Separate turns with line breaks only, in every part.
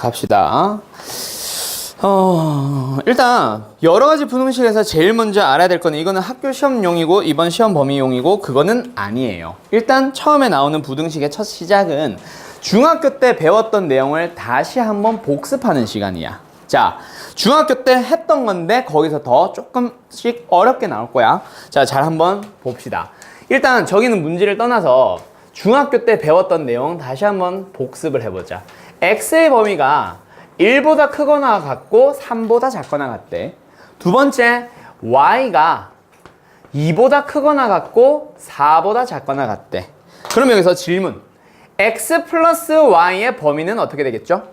갑시다. 일단 여러 가지 분홍식에서 제일 먼저 알아야 될 거는 이거는 학교 시험용이고 이번 시험 범위용이고 그거는 아니에요. 일단 처음에 나오는 부등식의 첫 시작은 중학교 때 배웠던 내용을 다시 한번 복습하는 시간이야. 자, 중학교 때 했던 건데 거기서 더 조금씩 어렵게 나올 거야. 자, 잘 한번 봅시다. 일단 저기는 문제를 떠나서 중학교 때 배웠던 내용 다시 한번 복습을 해보자. x의 범위가 1보다 크거나 같고 3보다 작거나 같대. 두 번째, y가 2보다 크거나 같고 4보다 작거나 같대. 그럼 여기서 질문. x 플러스 y의 범위는 어떻게 되겠죠?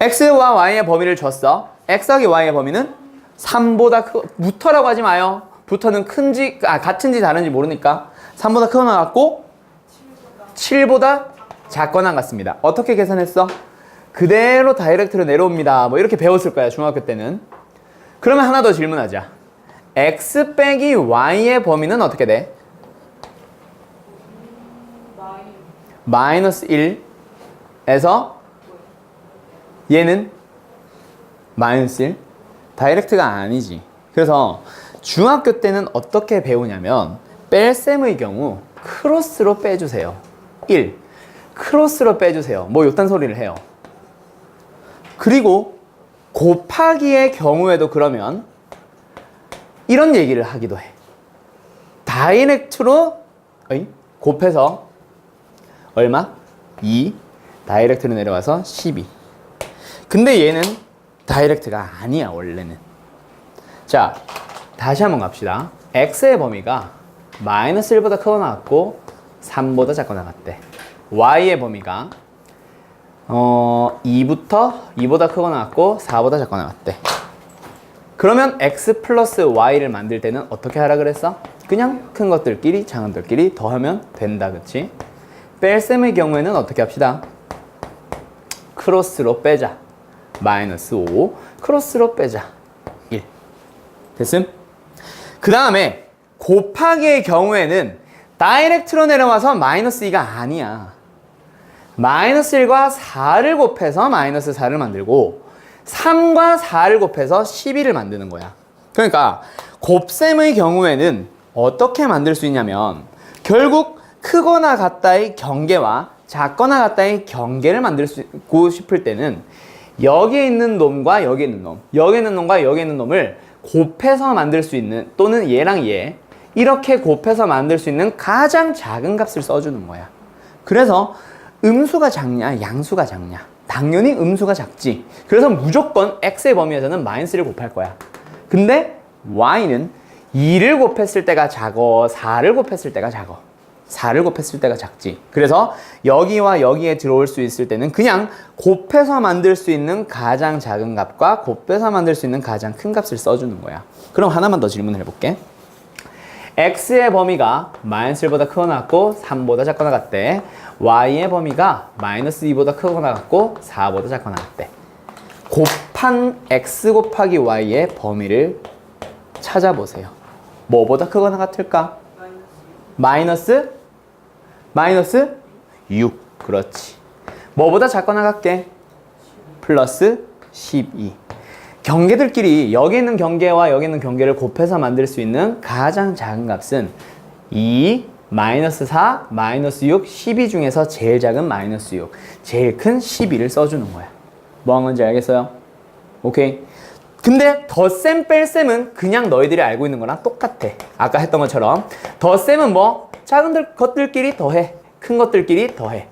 x와 y의 범위를 줬어. x하기 y의 범위는 3보다 부터라고 하지 마요. 부터는 같은지 다른지 모르니까 3보다 크거나 같고 7보다 작거나 같습니다. 어떻게 계산했어? 그대로 다이렉트로 내려옵니다. 뭐 이렇게 배웠을 거야, 중학교 때는. 그러면 하나 더 질문하자. x 빼기 y의 범위는 어떻게 돼? 마이너스 1에서 얘는 마이너스 1? 다이렉트가 아니지. 그래서 중학교 때는 어떻게 배우냐면 뺄셈의 경우 크로스로 빼주세요. 1. 크로스로 빼주세요. 뭐 요딴 소리를 해요. 그리고 곱하기의 경우에도 그러면 이런 얘기를 하기도 해. 다이렉트로 곱해서 얼마? 2. 다이렉트로 내려와서 12. 근데 얘는 다이렉트가 아니야, 원래는. 자, 다시 한번 갑시다. x의 범위가 마이너스 1보다 크거나 같고 3보다 작거나 같대. y의 범위가 2보다 크거나 같고 4보다 작거나 같대. 그러면 x 플러스 y를 만들 때는 어떻게 하라 그랬어? 그냥 큰 것들끼리 작은 것들끼리 더하면 된다, 그치? 뺄셈의 경우에는 어떻게 합시다? 크로스로 빼자. 마이너스 5 크로스로 빼자. 1. 됐음? 그 다음에 곱하기의 경우에는 다이렉트로 내려와서 마이너스 2가 아니야. 마이너스 1과 4를 곱해서 마이너스 4를 만들고 3과 4를 곱해서 12를 만드는 거야. 그러니까 곱셈의 경우에는 어떻게 만들 수 있냐면 결국 크거나 같다의 경계와 작거나 같다의 경계를 만들고 싶을 때는 여기에 있는 놈과 여기에 있는 놈, 여기에 있는 놈과 여기에 있는 놈을 곱해서 만들 수 있는, 또는 얘랑 얘 이렇게 곱해서 만들 수 있는 가장 작은 값을 써주는 거야. 그래서 음수가 작냐 양수가 작냐? 당연히 음수가 작지. 그래서 무조건 x의 범위에서는 마이너스를 곱할 거야. 근데 y는 2를 곱했을 때가 작어, 4를 곱했을 때가 작어. 4를 곱했을 때가 작지. 그래서 여기와 여기에 들어올 수 있을 때는 그냥 곱해서 만들 수 있는 가장 작은 값과 곱해서 만들 수 있는 가장 큰 값을 써주는 거야. 그럼 하나만 더 질문을 해볼게. x의 범위가 마이너스 1보다 크거나 같고 3보다 작거나 같대. y의 범위가 마이너스 2보다 크거나 같고 4보다 작거나 같대. 곱한 x 곱하기 y의 범위를 찾아보세요. 뭐보다 크거나 같을까? 마이너스 6. 그렇지. 뭐보다 작거나 같게? 플러스 12. 경계들끼리 여기 있는 경계와 여기 있는 경계를 곱해서 만들 수 있는 가장 작은 값은 2, 마이너스 4, 마이너스 6, 12 중에서 제일 작은 마이너스 6, 제일 큰 12를 써주는 거야. 뭐 한 건지 알겠어요? 오케이. 근데 덧셈 뺄셈은 그냥 너희들이 알고 있는 거랑 똑같아. 아까 했던 것처럼 덧셈은 뭐 작은 것들끼리 더해, 큰 것들끼리 더해.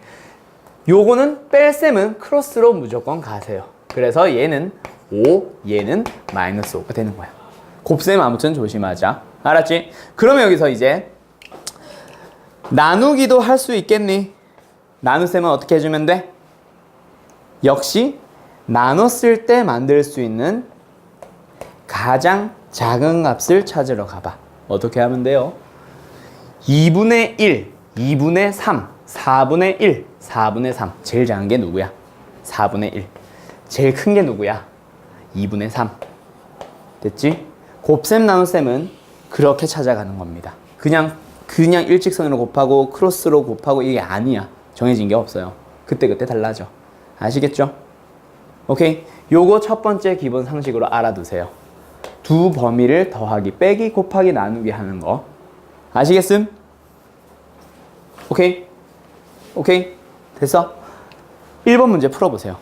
요거는 뺄셈은 크로스로 무조건 가세요. 그래서 얘는 5, 얘는 마이너스 5가 되는 거야. 곱셈 아무튼 조심하자. 알았지? 그러면 여기서 이제 나누기도 할 수 있겠니? 나눗셈은 어떻게 해주면 돼? 역시 나눴을 때 만들 수 있는 가장 작은 값을 찾으러 가봐. 어떻게 하면 돼요? 2분의 1, 2분의 3, 4분의 1, 4분의 3. 제일 작은 게 누구야? 4분의 1. 제일 큰 게 누구야? 2분의 3. 됐지? 곱셈 나눗셈은 그렇게 찾아가는 겁니다. 그냥 일직선으로 곱하고 크로스로 곱하고 이게 아니야. 정해진 게 없어요. 그때그때 달라져. 아시겠죠? 오케이? 요거 첫 번째 기본 상식으로 알아두세요. 두 범위를 더하기, 빼기, 곱하기, 나누기 하는 거. 아시겠음? 오케이? 오케이? 됐어? 1번 문제 풀어보세요.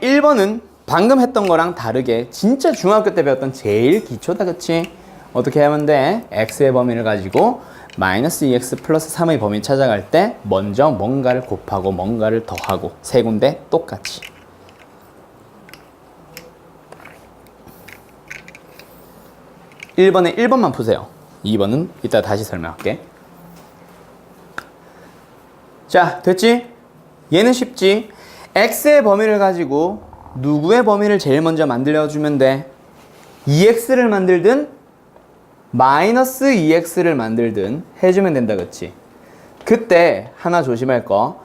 1번은 방금 했던 거랑 다르게 진짜 중학교 때 배웠던 제일 기초다, 그치? 어떻게 하면 돼? x의 범위를 가지고 마이너스 2x 플러스 3의 범위 찾아갈 때 먼저 뭔가를 곱하고 뭔가를 더하고 세 군데 똑같이. (1번에) 1번만 푸세요. 2번은 이따 다시 설명할게. 자, 됐지? 얘는 쉽지? x의 범위를 가지고 누구의 범위를 제일 먼저 만들어주면 돼? 2x를 만들든 마이너스 2x를 만들든 해주면 된다, 그치? 그때 하나 조심할 거,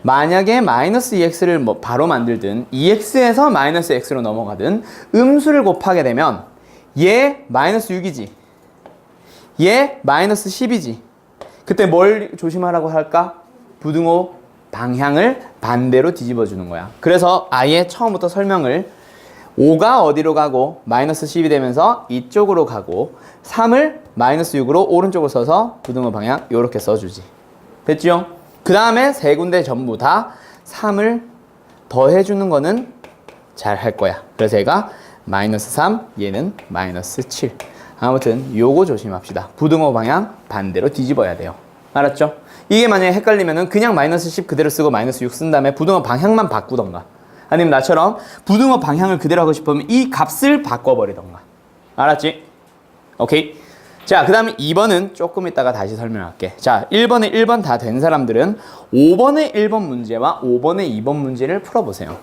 만약에 마이너스 2x를 바로 만들든 2x에서 마이너스 x로 넘어가든 음수를 곱하게 되면 얘 마이너스 6이지, 얘 마이너스 10이지. 그때 뭘 조심하라고 할까? 부등호 방향을 반대로 뒤집어 주는 거야. 그래서 아예 처음부터 설명을 5가 어디로 가고 마이너스 10이 되면서 이쪽으로 가고 3을 마이너스 6으로 오른쪽으로 써서 부등호 방향 이렇게 써주지. 됐죠? 그 다음에 세 군데 전부 다 3을 더해주는 거는 잘 할 거야. 그래서 얘가 마이너스 3, 얘는 마이너스 7. 아무튼 요거 조심합시다. 부등호 방향 반대로 뒤집어야 돼요. 알았죠? 이게 만약에 헷갈리면은 그냥 마이너스 10 그대로 쓰고 마이너스 6 쓴 다음에 부등호 방향만 바꾸던가, 아니면 나처럼 부등호 방향을 그대로 하고 싶으면 이 값을 바꿔버리던가. 알았지? 오케이? 자, 그 다음에 2번은 조금 이따가 다시 설명할게. 자, 1번에 1번 다 된 사람들은 5번에 1번 문제와 5번에 2번 문제를 풀어보세요.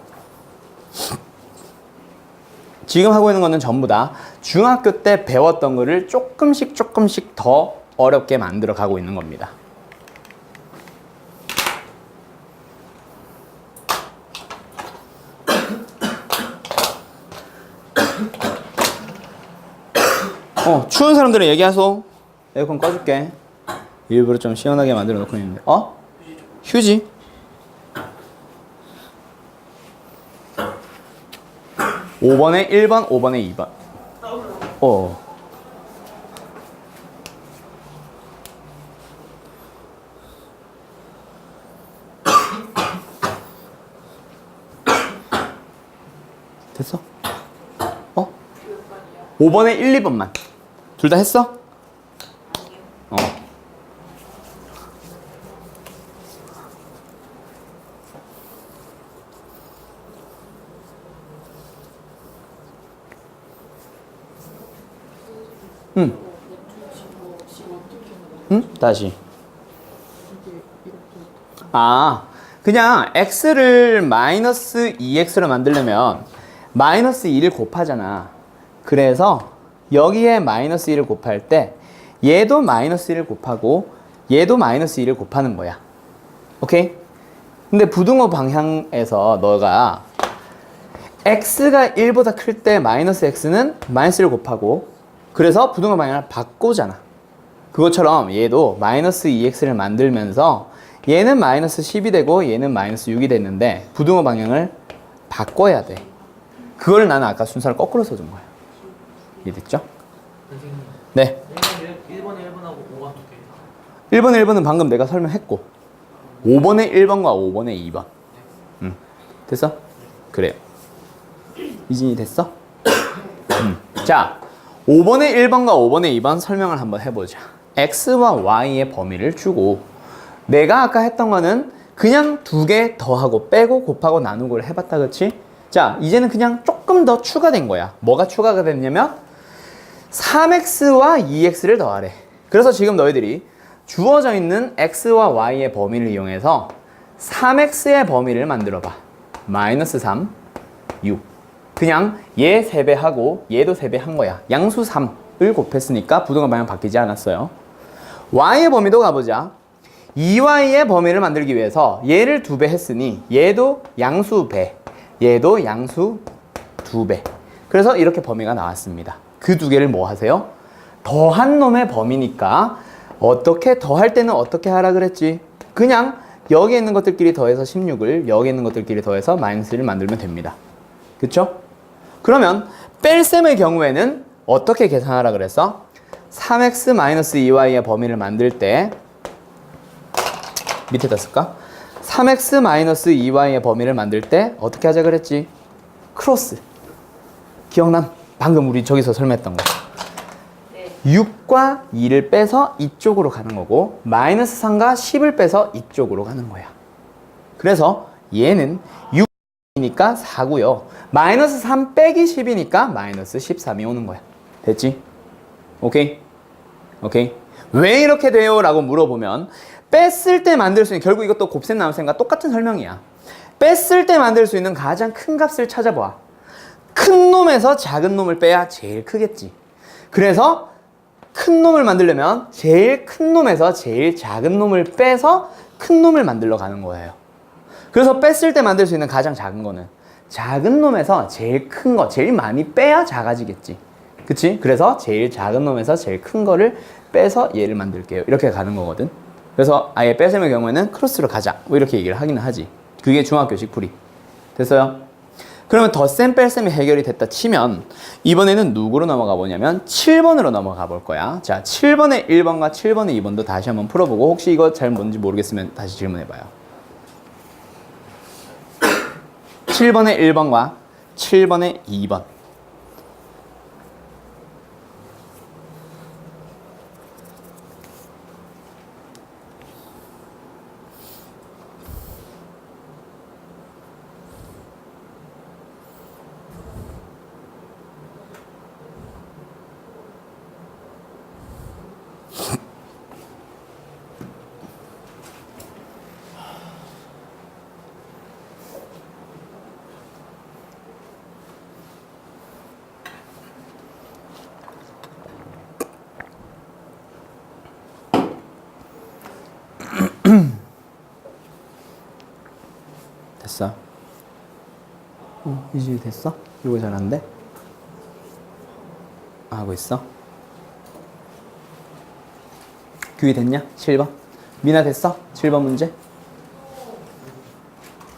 지금 하고 있는 거는 전부 다 중학교 때 배웠던 거를 조금씩 더 어렵게 만들어 가고 있는 겁니다. 추운 사람들은 얘기하소. 에어컨 꺼줄게. 일부러 좀 시원하게 만들어 놓고 있는데. 휴지? (5번에) 1번, (5번에) 2번. 됐어? 5번에 1, 2번만. 둘 다 했어? 다시. 그냥 x를 마이너스 2x로 만들려면 마이너스 2를 곱하잖아. 그래서 여기에 마이너스 1을 곱할 때 얘도 마이너스 1을 곱하고 얘도 마이너스 1을 곱하는 거야. 오케이? 근데 부등호 방향에서 너가 x가 1보다 클 때 마이너스 x는 마이너스 1을 곱하고, 그래서 부등호 방향을 바꾸잖아. 그것처럼 얘도 마이너스 2x를 만들면서 얘는 마이너스 10이 되고 얘는 마이너스 6이 됐는데 부등호 방향을 바꿔야 돼. 그걸 나는 아까 순서를 거꾸로 써준 거야. 이해됐죠?
선생님.
네.
1번에 1번하고 5번 두 개.
1번에 1번은 방금 내가 설명했고 5번에 1번과 5번에 2번. 됐어? 그래요. 이진이 됐어? 자, 5번에 1번과 5번에 2번 설명을 한번 해보자. x와 y의 범위를 주고 내가 아까 했던 거는 그냥 두 개 더하고 빼고 곱하고 나누고를 해봤다, 그치? 자, 이제는 그냥 조금 더 추가된 거야. 뭐가 추가가 됐냐면 3x와 2x를 더하래. 그래서 지금 너희들이 주어져 있는 x와 y의 범위를 이용해서 3x의 범위를 만들어봐. 마이너스 3, 6. 그냥 얘 3배 하고 얘도 3배 한 거야. 양수 3을 곱했으니까 부등호 방향 바뀌지 않았어요. y의 범위도 가보자. 2y의 범위를 만들기 위해서 얘를 2배 했으니 얘도 양수 배, 얘도 양수 2배. 그래서 이렇게 범위가 나왔습니다. 그 그 두 개를 뭐 하세요? 더한 놈의 범위니까 어떻게 더할 때는 어떻게 하라 그랬지? 그냥 여기 있는 것들끼리 더해서 16을 여기 있는 것들끼리 더해서 마이너스 1을 만들면 됩니다. 그쵸? 그러면 뺄셈의 경우에는 어떻게 계산하라 그랬어? 3x-2y의 범위를 만들 때 밑에다 쓸까? 3x-2y의 범위를 만들 때 어떻게 하자 그랬지? 크로스. 기억남? 방금 우리 저기서 설명했던 거. 6과 2를 빼서 이쪽으로 가는 거고 마이너스 3과 10을 빼서 이쪽으로 가는 거야. 그래서 얘는 6이니까 4고요. 마이너스 3 빼기 10이니까 마이너스 13이 오는 거야. 됐지? 오케이? 오케이? 왜 이렇게 돼요? 라고 물어보면 뺐을 때 만들 수 있는, 결국 이것도 곱셈 나눗셈과 똑같은 설명이야. 뺐을 때 만들 수 있는 가장 큰 값을 찾아봐. 큰 놈에서 작은 놈을 빼야 제일 크겠지. 그래서 큰 놈을 만들려면 제일 큰 놈에서 제일 작은 놈을 빼서 큰 놈을 만들러 가는 거예요. 그래서 뺐을 때 만들 수 있는 가장 작은 거는 작은 놈에서 제일 큰 거, 제일 많이 빼야 작아지겠지. 그치? 그래서 제일 작은 놈에서 제일 큰 거를 빼서 얘를 만들게요. 이렇게 가는 거거든. 그래서 아예 뺄셈의 경우에는 크로스로 가자. 뭐 이렇게 얘기를 하기는 하지. 그게 중학교식 풀이. 됐어요? 그러면 덧셈 뺄셈이 해결이 됐다 치면 이번에는 누구로 넘어가 보냐면 7번으로 넘어가 볼 거야. 자, 7번의 1번과 7번의 2번도 다시 한번 풀어보고 혹시 이거 잘 뭔지 모르겠으면 다시 질문해봐요. 7번의 1번과 7번의 2번. 됐어? 이제 됐어? 이거 잘 안 돼? 하고 있어? 규희 됐냐? 7번? 미나 됐어? 7번 문제?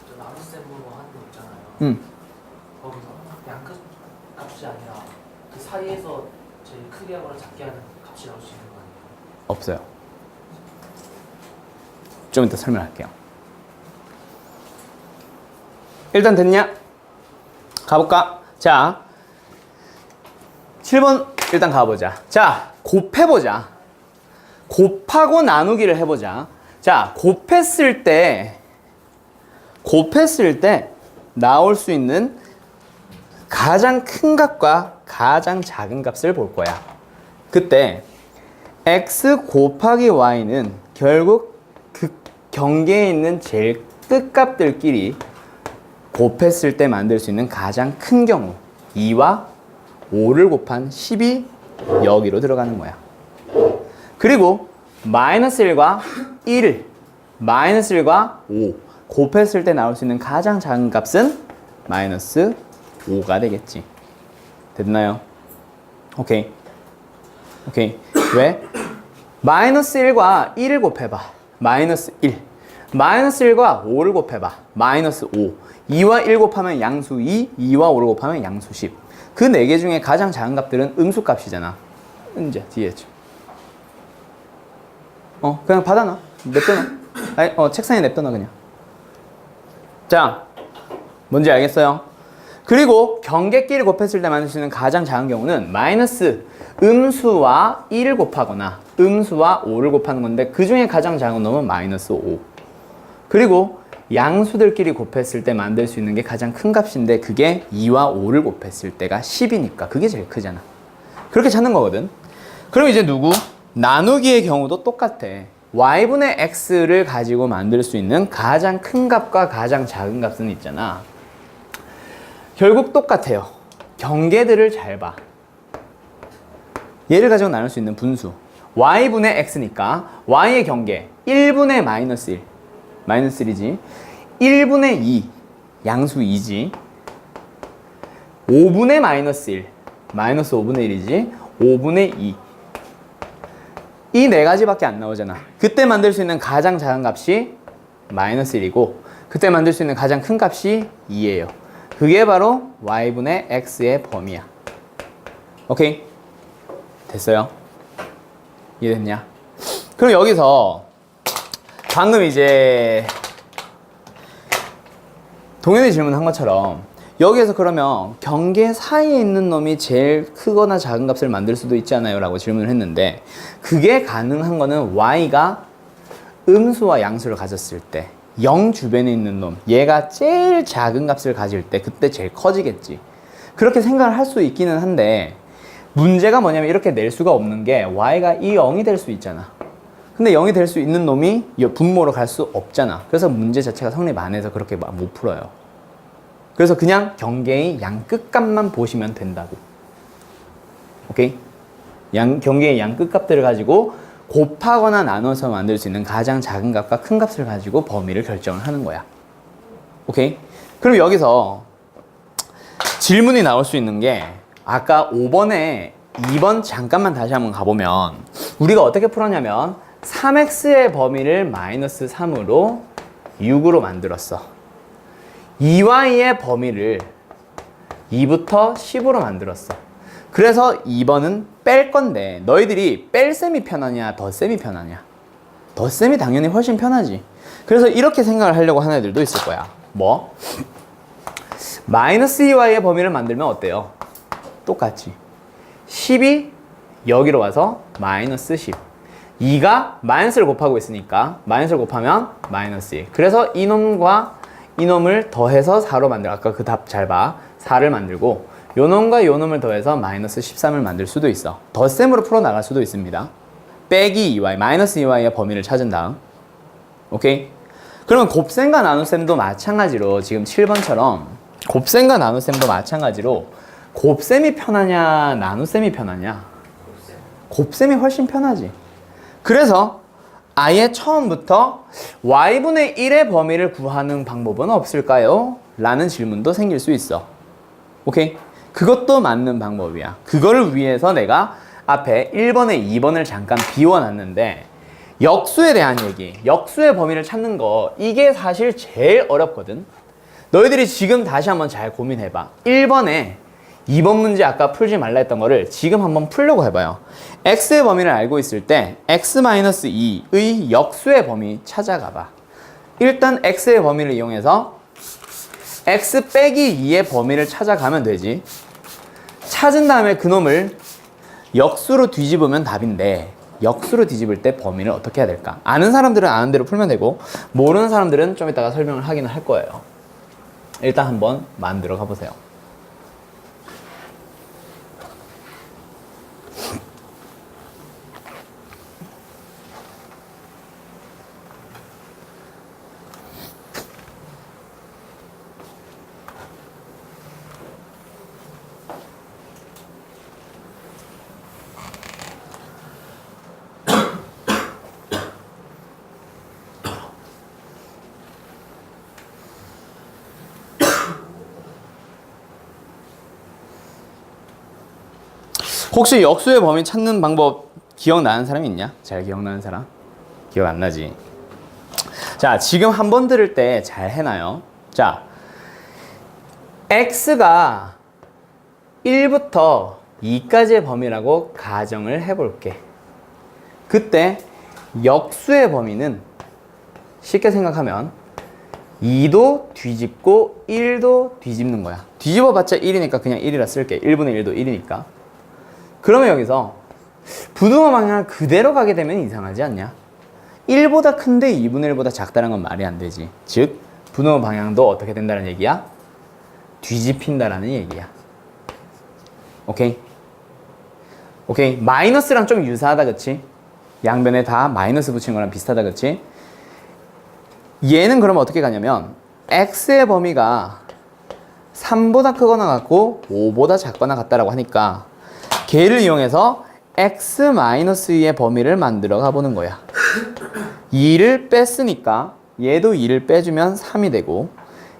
저 나눗셈으로 하는 거 있잖아요.
응.
거기서 양끝 값이 아니라 그 사이에서 제일 크게 하거나 작게 하는 값이 나올 수 있는 거 아니에요?
없어요. 좀 이따 설명할게요. 일단 됐냐? 가볼까? 자, 7번 일단 가보자. 자, 곱해보자. 곱하고 나누기를 해보자. 자, 곱했을 때 나올 수 있는 가장 큰 값과 가장 작은 값을 볼 거야. 그때 x 곱하기 y는 결국 그 경계에 있는 제일 끝값들끼리 곱했을 때 만들 수 있는 가장 큰 경우 2와 5를 곱한 10이 여기로 들어가는 거야. 그리고 마이너스 1과 1을 마이너스 1과 5 곱했을 때 나올 수 있는 가장 작은 값은 마이너스 5가 되겠지. 됐나요? 오케이. 오케이. 왜? 마이너스 1과 1을 곱해봐. 마이너스 1. 마이너스 1과 5를 곱해봐. 마이너스 5. 2와 1 곱하면 양수 2, 2와 5를 곱하면 양수 10. 그 4개 중에 가장 작은 값들은 음수값이잖아. 이제 뒤에 있죠. 그냥 받아놔. 냅둬놔. 아니, 책상에 냅둬놔 그냥. 자, 뭔지 알겠어요? 그리고 경계끼리 곱했을 때 만들 수 있는 가장 작은 경우는 마이너스 음수와 1을 곱하거나 음수와 5를 곱하는 건데 그 중에 가장 작은 놈은 마이너스 5. 그리고 양수들끼리 곱했을 때 만들 수 있는 게 가장 큰 값인데 그게 2와 5를 곱했을 때가 10이니까 그게 제일 크잖아. 그렇게 찾는 거거든. 그럼 이제 누구? 나누기의 경우도 똑같아. y분의 x를 가지고 만들 수 있는 가장 큰 값과 가장 작은 값은 있잖아. 결국 똑같아요. 경계들을 잘 봐. 얘를 가지고 나눌 수 있는 분수 y분의 x니까 y의 경계 1분의 마이너스 1 마이너스 1이지 1분의 2 양수 2지 5분의 마이너스 1 마이너스 5분의 1이지. 5분의 2. 이 네 가지밖에 안 나오잖아. 그때 만들 수 있는 가장 작은 값이 마이너스 1이고 그때 만들 수 있는 가장 큰 값이 2예요. 그게 바로 y분의 x의 범위야. 오케이? 됐어요? 이해됐냐? 그럼 여기서 방금 이제 동현이 질문한 것처럼 여기에서 그러면 경계 사이에 있는 놈이 제일 크거나 작은 값을 만들 수도 있잖아요 라고 질문을 했는데 그게 가능한 거는 y가 음수와 양수를 가졌을 때 0 주변에 있는 놈 얘가 제일 작은 값을 가질 때 그때 제일 커지겠지. 그렇게 생각을 할 수 있기는 한데 문제가 뭐냐면 이렇게 낼 수가 없는 게 y가 이 0이 될 수 있잖아. 근데 0이 될 수 있는 놈이 분모로 갈 수 없잖아. 그래서 문제 자체가 성립 안 해서 그렇게 못 풀어요. 그래서 그냥 경계의 양 끝값만 보시면 된다고. 오케이? 경계의 양 끝값들을 가지고 곱하거나 나눠서 만들 수 있는 가장 작은 값과 큰 값을 가지고 범위를 결정을 하는 거야. 오케이? 그럼 여기서 질문이 나올 수 있는 게 아까 5번에 2번 잠깐만 다시 한번 가보면 우리가 어떻게 풀었냐면 3x의 범위를 마이너스 3으로 6으로 만들었어. 2y의 범위를 2부터 10으로 만들었어. 그래서 2번은 뺄 건데 너희들이 뺄 셈이 편하냐 덧셈이 편하냐? 덧셈이 당연히 훨씬 편하지. 그래서 이렇게 생각을 하려고 하는 애들도 있을 거야. 뭐? 마이너스 2y의 범위를 만들면 어때요? 똑같지. 10이 여기로 와서 마이너스 10. 2가 마이너스를 곱하고 있으니까 마이너스를 곱하면 마이너스 1. 그래서 이놈과 이놈을 더해서 4로 만들어. 아까 그 답 잘 봐. 4를 만들고 요놈과 요놈을 더해서 마이너스 13을 만들 수도 있어. 덧셈으로 풀어나갈 수도 있습니다. 빼기 2y, 마이너스 2y의 범위를 찾은 다음. 오케이? 그러면 곱셈과 나눗셈도 마찬가지로 지금 7번처럼 곱셈과 나눗셈도 마찬가지로 곱셈이 편하냐 나눗셈이 편하냐? 곱셈이 훨씬 편하지. 그래서 아예 처음부터 y분의 1의 범위를 구하는 방법은 없을까요? 라는 질문도 생길 수 있어. 오케이? 그것도 맞는 방법이야. 그거를 위해서 내가 앞에 1번에 2번을 잠깐 비워놨는데 역수에 대한 얘기, 역수의 범위를 찾는 거 이게 사실 제일 어렵거든. 너희들이 지금 다시 한번 잘 고민해봐. 1번에 2번 문제 아까 풀지 말라 했던 거를 지금 한번 풀려고 해봐요. x의 범위를 알고 있을 때 x-2의 역수의 범위 찾아가봐. 일단 x의 범위를 이용해서 x 빼기 2의 범위를 찾아가면 되지. 찾은 다음에 그놈을 역수로 뒤집으면 답인데 역수로 뒤집을 때 범위를 어떻게 해야 될까? 아는 사람들은 아는 대로 풀면 되고 모르는 사람들은 좀 이따가 설명을 하기는 할 거예요. 일단 한번 만들어 가보세요. 혹시 역수의 범위 찾는 방법 기억나는 사람이 있냐? 잘 기억나는 사람? 기억 안 나지? 자, 지금 한 번 들을 때 잘 해놔요. 자, x가 1부터 2까지의 범위라고 가정을 해볼게. 그때 역수의 범위는 쉽게 생각하면 2도 뒤집고 1도 뒤집는 거야. 뒤집어봤자 1이니까 그냥 1이라 쓸게. 1분의 1도 1이니까. 그러면 여기서 분모의 방향을 그대로 가게 되면 이상하지 않냐? 1보다 큰데 2분의 1보다 작다는 건 말이 안 되지. 즉, 분모의 방향도 어떻게 된다는 얘기야? 뒤집힌다라는 얘기야. 오케이? 오케이? 마이너스랑 좀 유사하다, 그치? 양변에 다 마이너스 붙인 거랑 비슷하다, 그치? 얘는 그러면 어떻게 가냐면 x의 범위가 3보다 크거나 같고 5보다 작거나 같다라고 하니까 걔를 이용해서 x-2의 범위를 만들어 가보는 거야. 2를 뺐으니까 얘도 2를 빼주면 3이 되고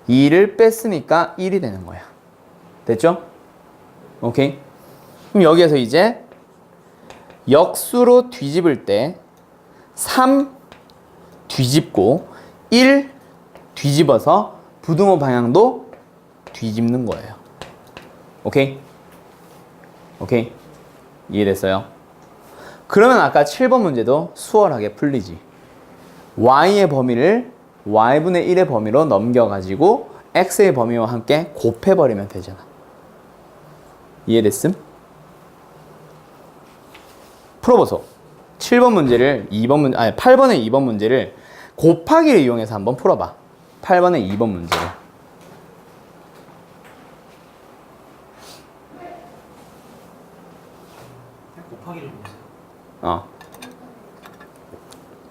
2를 뺐으니까 1이 되는 거야. 됐죠? 오케이? 그럼 여기에서 이제 역수로 뒤집을 때 3 뒤집고 1 뒤집어서 부등호 방향도 뒤집는 거예요. 오케이? 오케이? 이해됐어요? 그러면 아까 7번 문제도 수월하게 풀리지. y의 범위를 y분의 1의 범위로 넘겨가지고 x의 범위와 함께 곱해버리면 되잖아. 이해됐음? 풀어보소. 7번 문제를 8번의 2번 문제를 곱하기를 이용해서 한번 풀어봐. 8번의 2번 문제를.
곱하기를 보세요.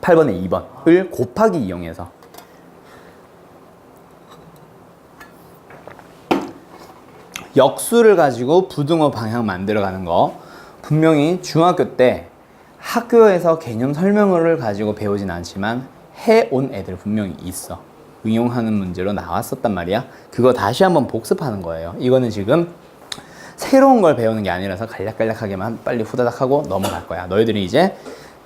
8번의 2번을 곱하기 이용해서. 역수를 가지고 부등호 방향 만들어가는 거 분명히 중학교 때 학교에서 개념 설명을 가지고 배우진 않지만 해온 애들 분명히 있어. 응용하는 문제로 나왔었단 말이야. 그거 다시 한번 복습하는 거예요. 이거는 지금 새로운 걸 배우는 게 아니라서 간략간략하게만 빨리 후다닥 하고 넘어갈 거야. 너희들이 이제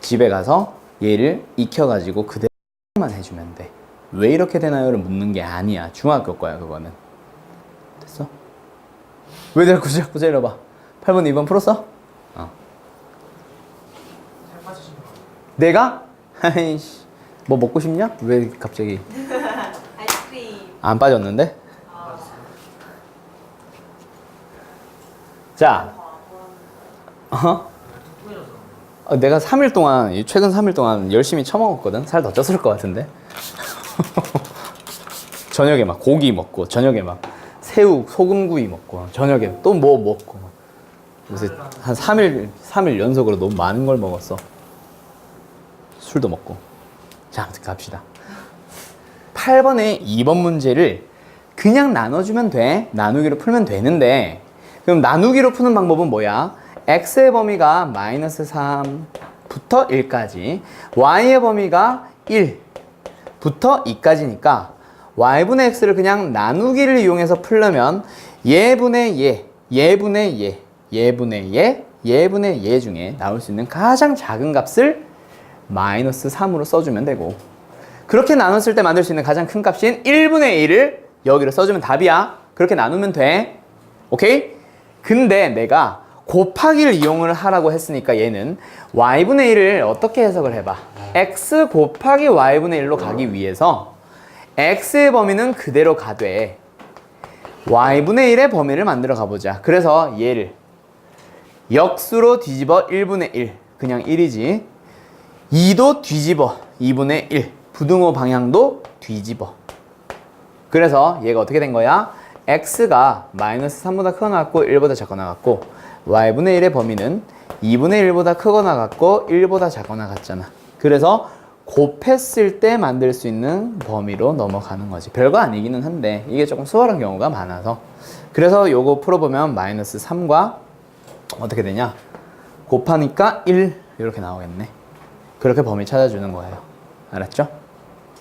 집에 가서 얘를 익혀가지고 그대로만 해주면 돼. 왜 이렇게 되나요를 묻는 게 아니야. 중학교 거야 그거는. 됐어? 왜 자꾸 자꾸 째려봐. 8번 2번 풀었어?
살 빠지신 거 같아요.
내가? 아이씨 뭐 먹고 싶냐? 왜 갑자기
아이스크림.
안 빠졌는데? 자 내가 3일 동안 최근 3일 동안 열심히 처먹었거든. 살 더 쪘을 것 같은데. 저녁에 막 고기 먹고 저녁에 막 새우 소금구이 먹고 저녁에 또 뭐 먹고 요새 한 3일 연속으로 너무 많은 걸 먹었어. 술도 먹고. 자, 아무튼 갑시다. 8번의 2번 문제를 그냥 나눠주면 돼. 나누기로 풀면 되는데 그럼 나누기로 푸는 방법은 뭐야? x의 범위가 마이너스 3부터 1까지 y의 범위가 1부터 2까지니까 y분의 x를 그냥 나누기를 이용해서 풀려면 얘분의 얘, 얘분의 얘, 얘분의 얘, 얘분의 얘 중에 나올 수 있는 가장 작은 값을 마이너스 3으로 써주면 되고 그렇게 나눴을 때 만들 수 있는 가장 큰 값인 1분의 1을 여기로 써주면 답이야. 그렇게 나누면 돼. 오케이? 근데 내가 곱하기를 이용을 하라고 했으니까 얘는 y분의 1을 어떻게 해석을 해봐. x 곱하기 y분의 1로 가기 위해서 x의 범위는 그대로 가되 y분의 1의 범위를 만들어 가보자. 그래서 얘를 역수로 뒤집어 1분의 1 그냥 1이지 2도 뒤집어 2분의 1 부등호 방향도 뒤집어. 그래서 얘가 어떻게 된 거야? x가 마이너스 3보다 크거나 같고 1보다 작거나 같고 y분의 1의 범위는 2분의 1보다 크거나 같고 1보다 작거나 같잖아. 그래서 곱했을 때 만들 수 있는 범위로 넘어가는 거지. 별거 아니기는 한데 이게 조금 수월한 경우가 많아서 그래서 요거 풀어보면 마이너스 3과 어떻게 되냐? 곱하니까 1 이렇게 나오겠네. 그렇게 범위 찾아주는 거예요. 알았죠?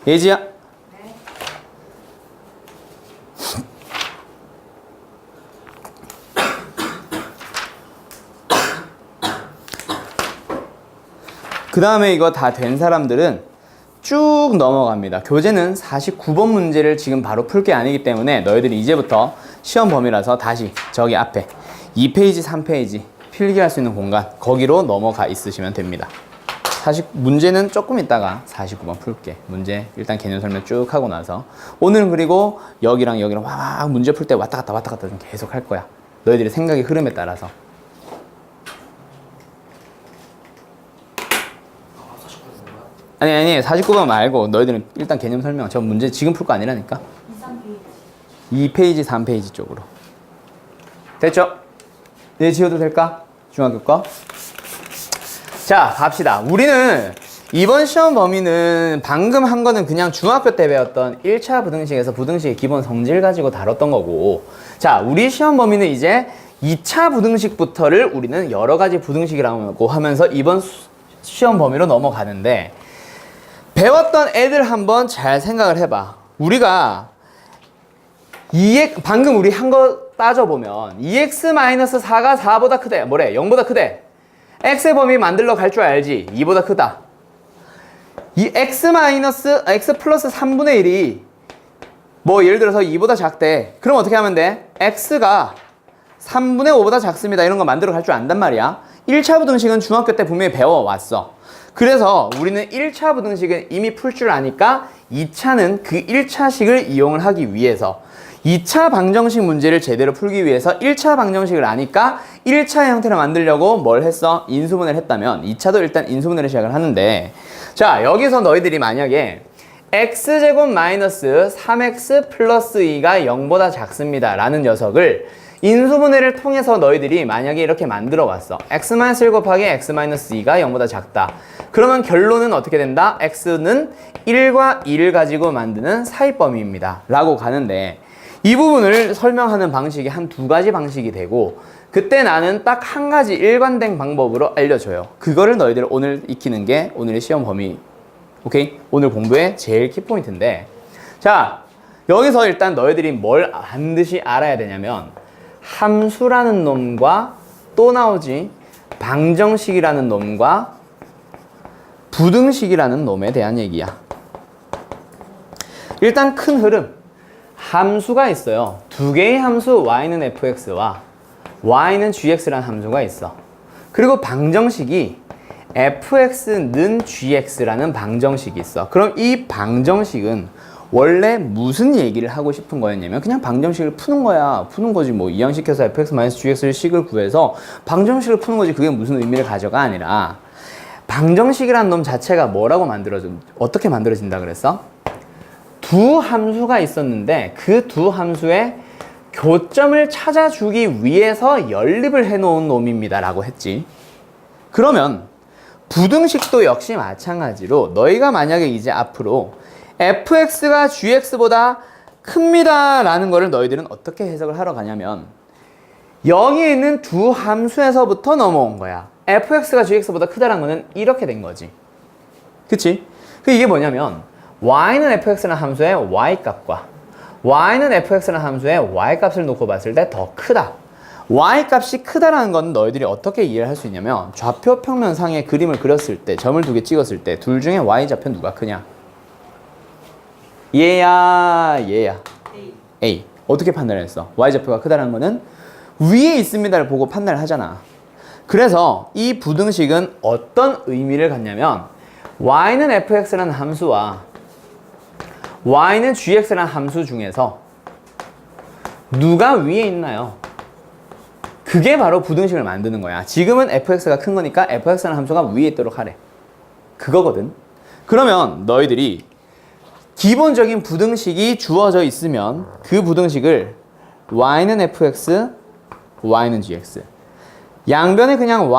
예지야.
네.
그 다음에 이거 다 된 사람들은 쭉 넘어갑니다. 교재는 49번 문제를 지금 바로 풀 게 아니기 때문에 너희들이 이제부터 시험 범위라서 다시 저기 앞에 2페이지, 3페이지 필기할 수 있는 공간 거기로 넘어가 있으시면 됩니다. 문제는 조금 있다가 49번 풀게. 문제 일단 개념 설명 쭉 하고 나서 오늘은 그리고 여기랑 여기랑 막 문제 풀 때 왔다 갔다 좀 계속 할 거야. 너희들의 생각의 흐름에 따라서. 아니 49번 말고 너희들은 일단 개념 설명 저 문제 지금 풀 거 아니라니까 2페이지 3페이지 쪽으로 됐죠? 네 지워도 될까? 중학교 거 자 갑시다. 우리는 이번 시험 범위는 방금 한 거는 그냥 중학교 때 배웠던 1차 부등식에서 부등식의 기본 성질 가지고 다뤘던 거고 자 우리 시험 범위는 이제 2차 부등식부터를 우리는 여러 가지 부등식이라고 하면서 이번 시험 범위로 넘어가는데 배웠던 애들 한번 잘 생각을 해봐. 우리가 방금 우리 한 거 따져보면 2x-4가 4보다 크대. 뭐래? 0보다 크대. x의 범위 만들러 갈 줄 알지? 2보다 크다. 이 x 플러스 3분의 1이 뭐 예를 들어서 2보다 작대. 그럼 어떻게 하면 돼? x가 3분의 5보다 작습니다. 이런 거 만들어 갈 줄 안단 말이야. 1차 부등식은 중학교 때 분명히 배워왔어. 그래서 우리는 1차 부등식은 이미 풀 줄 아니까 2차는 그 1차식을 이용을 하기 위해서 2차 방정식 문제를 제대로 풀기 위해서 1차 방정식을 아니까 1차의 형태를 만들려고 뭘 했어? 인수분해를 했다면 2차도 일단 인수분해를 시작을 하는데 자 여기서 너희들이 만약에 x제곱 마이너스 3x 플러스 2가 0보다 작습니다 라는 녀석을 인수분해를 통해서 너희들이 만약에 이렇게 만들어 왔어. x-1 곱하기 x-2가 0보다 작다. 그러면 결론은 어떻게 된다? x는 1과 2를 가지고 만드는 사이범위입니다. 라고 가는데 이 부분을 설명하는 방식이 한 두 가지 방식이 되고 그때 나는 딱 한 가지 일관된 방법으로 알려줘요. 그거를 너희들 오늘 익히는 게 오늘의 시험 범위. 오케이? 오늘 공부의 제일 키포인트인데 자 여기서 일단 너희들이 뭘 반드시 알아야 되냐면 함수라는 놈과 또 나오지 방정식이라는 놈과 부등식이라는 놈에 대한 얘기야. 일단 큰 흐름 함수가 있어요. 두 개의 함수 y는 fx와 y는 gx라는 함수가 있어. 그리고 방정식이 fx는 gx라는 방정식이 있어. 그럼 이 방정식은 원래 무슨 얘기를 하고 싶은 거였냐면 그냥 방정식을 푸는 거야. 푸는 거지 뭐 이항시켜서 fx-gx를 식을 구해서 방정식을 푸는 거지. 그게 무슨 의미를 가져가 아니라 방정식이라는 놈 자체가 뭐라고 어떻게 만들어진다 그랬어? 두 함수가 있었는데 그 두 함수의 교점을 찾아주기 위해서 연립을 해놓은 놈입니다 라고 했지. 그러면 부등식도 역시 마찬가지로 너희가 만약에 이제 앞으로 fx가 gx보다 큽니다 라는 거를 너희들은 어떻게 해석을 하러 가냐면 여기 있는 두 함수에서부터 넘어온 거야. fx가 gx보다 크다라는 거는 이렇게 된 거지. 그치? 이게 뭐냐면 y는 fx라는 함수의 y값과 y는 fx라는 함수의 y값을 놓고 봤을 때 더 크다. y값이 크다라는 건 너희들이 어떻게 이해를 할 수 있냐면 좌표 평면상에 그림을 그렸을 때 점을 두 개 찍었을 때 둘 중에 y좌표 누가 크냐? 얘야. A. 어떻게 판단했어? y좌표가 크다는 거는 위에 있습니다를 보고 판단을 하잖아. 그래서 이 부등식은 어떤 의미를 갖냐면 y는 fx라는 함수와 y는 gx라는 함수 중에서 누가 위에 있나요? 그게 바로 부등식을 만드는 거야. 지금은 fx가 큰 거니까 fx라는 함수가 위에 있도록 하래. 그거거든. 그러면 너희들이 기본적인 부등식이 주어져 있으면 그 부등식을 y는 fx, y는 gx 양변에 그냥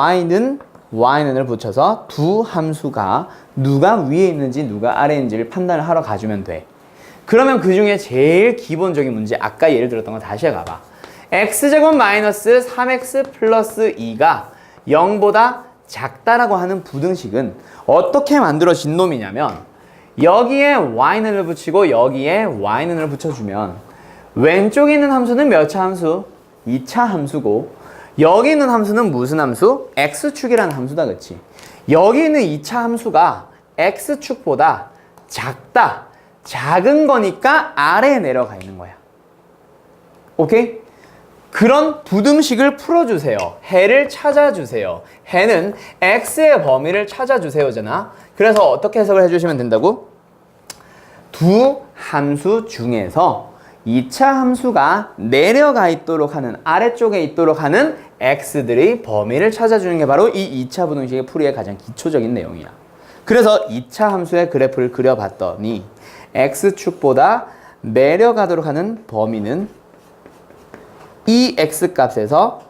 y는을 붙여서 두 함수가 누가 위에 있는지 누가 아래에 있는지를 판단을 하러 가주면 돼. 그러면 그 중에 제일 기본적인 문제 아까 예를 들었던 거 다시 해가봐. x제곱 마이너스 3x 플러스 2가 0보다 작다라고 하는 부등식은 어떻게 만들어진 놈이냐면 여기에 y는을 붙이고 여기에 y는을 붙여주면 왼쪽에 있는 함수는 몇 차 함수? 2차 함수고 여기 있는 함수는 무슨 함수? x축이라는 함수다. 그치? 여기 있는 2차 함수가 x축보다 작다. 작은 거니까 아래에 내려가 있는 거야. 오케이? 그런 부등식을 풀어주세요. 해를 찾아주세요. 해는 x의 범위를 찾아주세요잖아. 그래서 어떻게 해석을 해주시면 된다고? 두 함수 중에서 2차 함수가 내려가 있도록 하는 아래쪽에 있도록 하는 x들의 범위를 찾아주는 게 바로 이 2차 부등식의 풀이의 가장 기초적인 내용이야. 그래서 2차 함수의 그래프를 그려봤더니 x축보다 내려가도록 하는 범위는 이 x값에서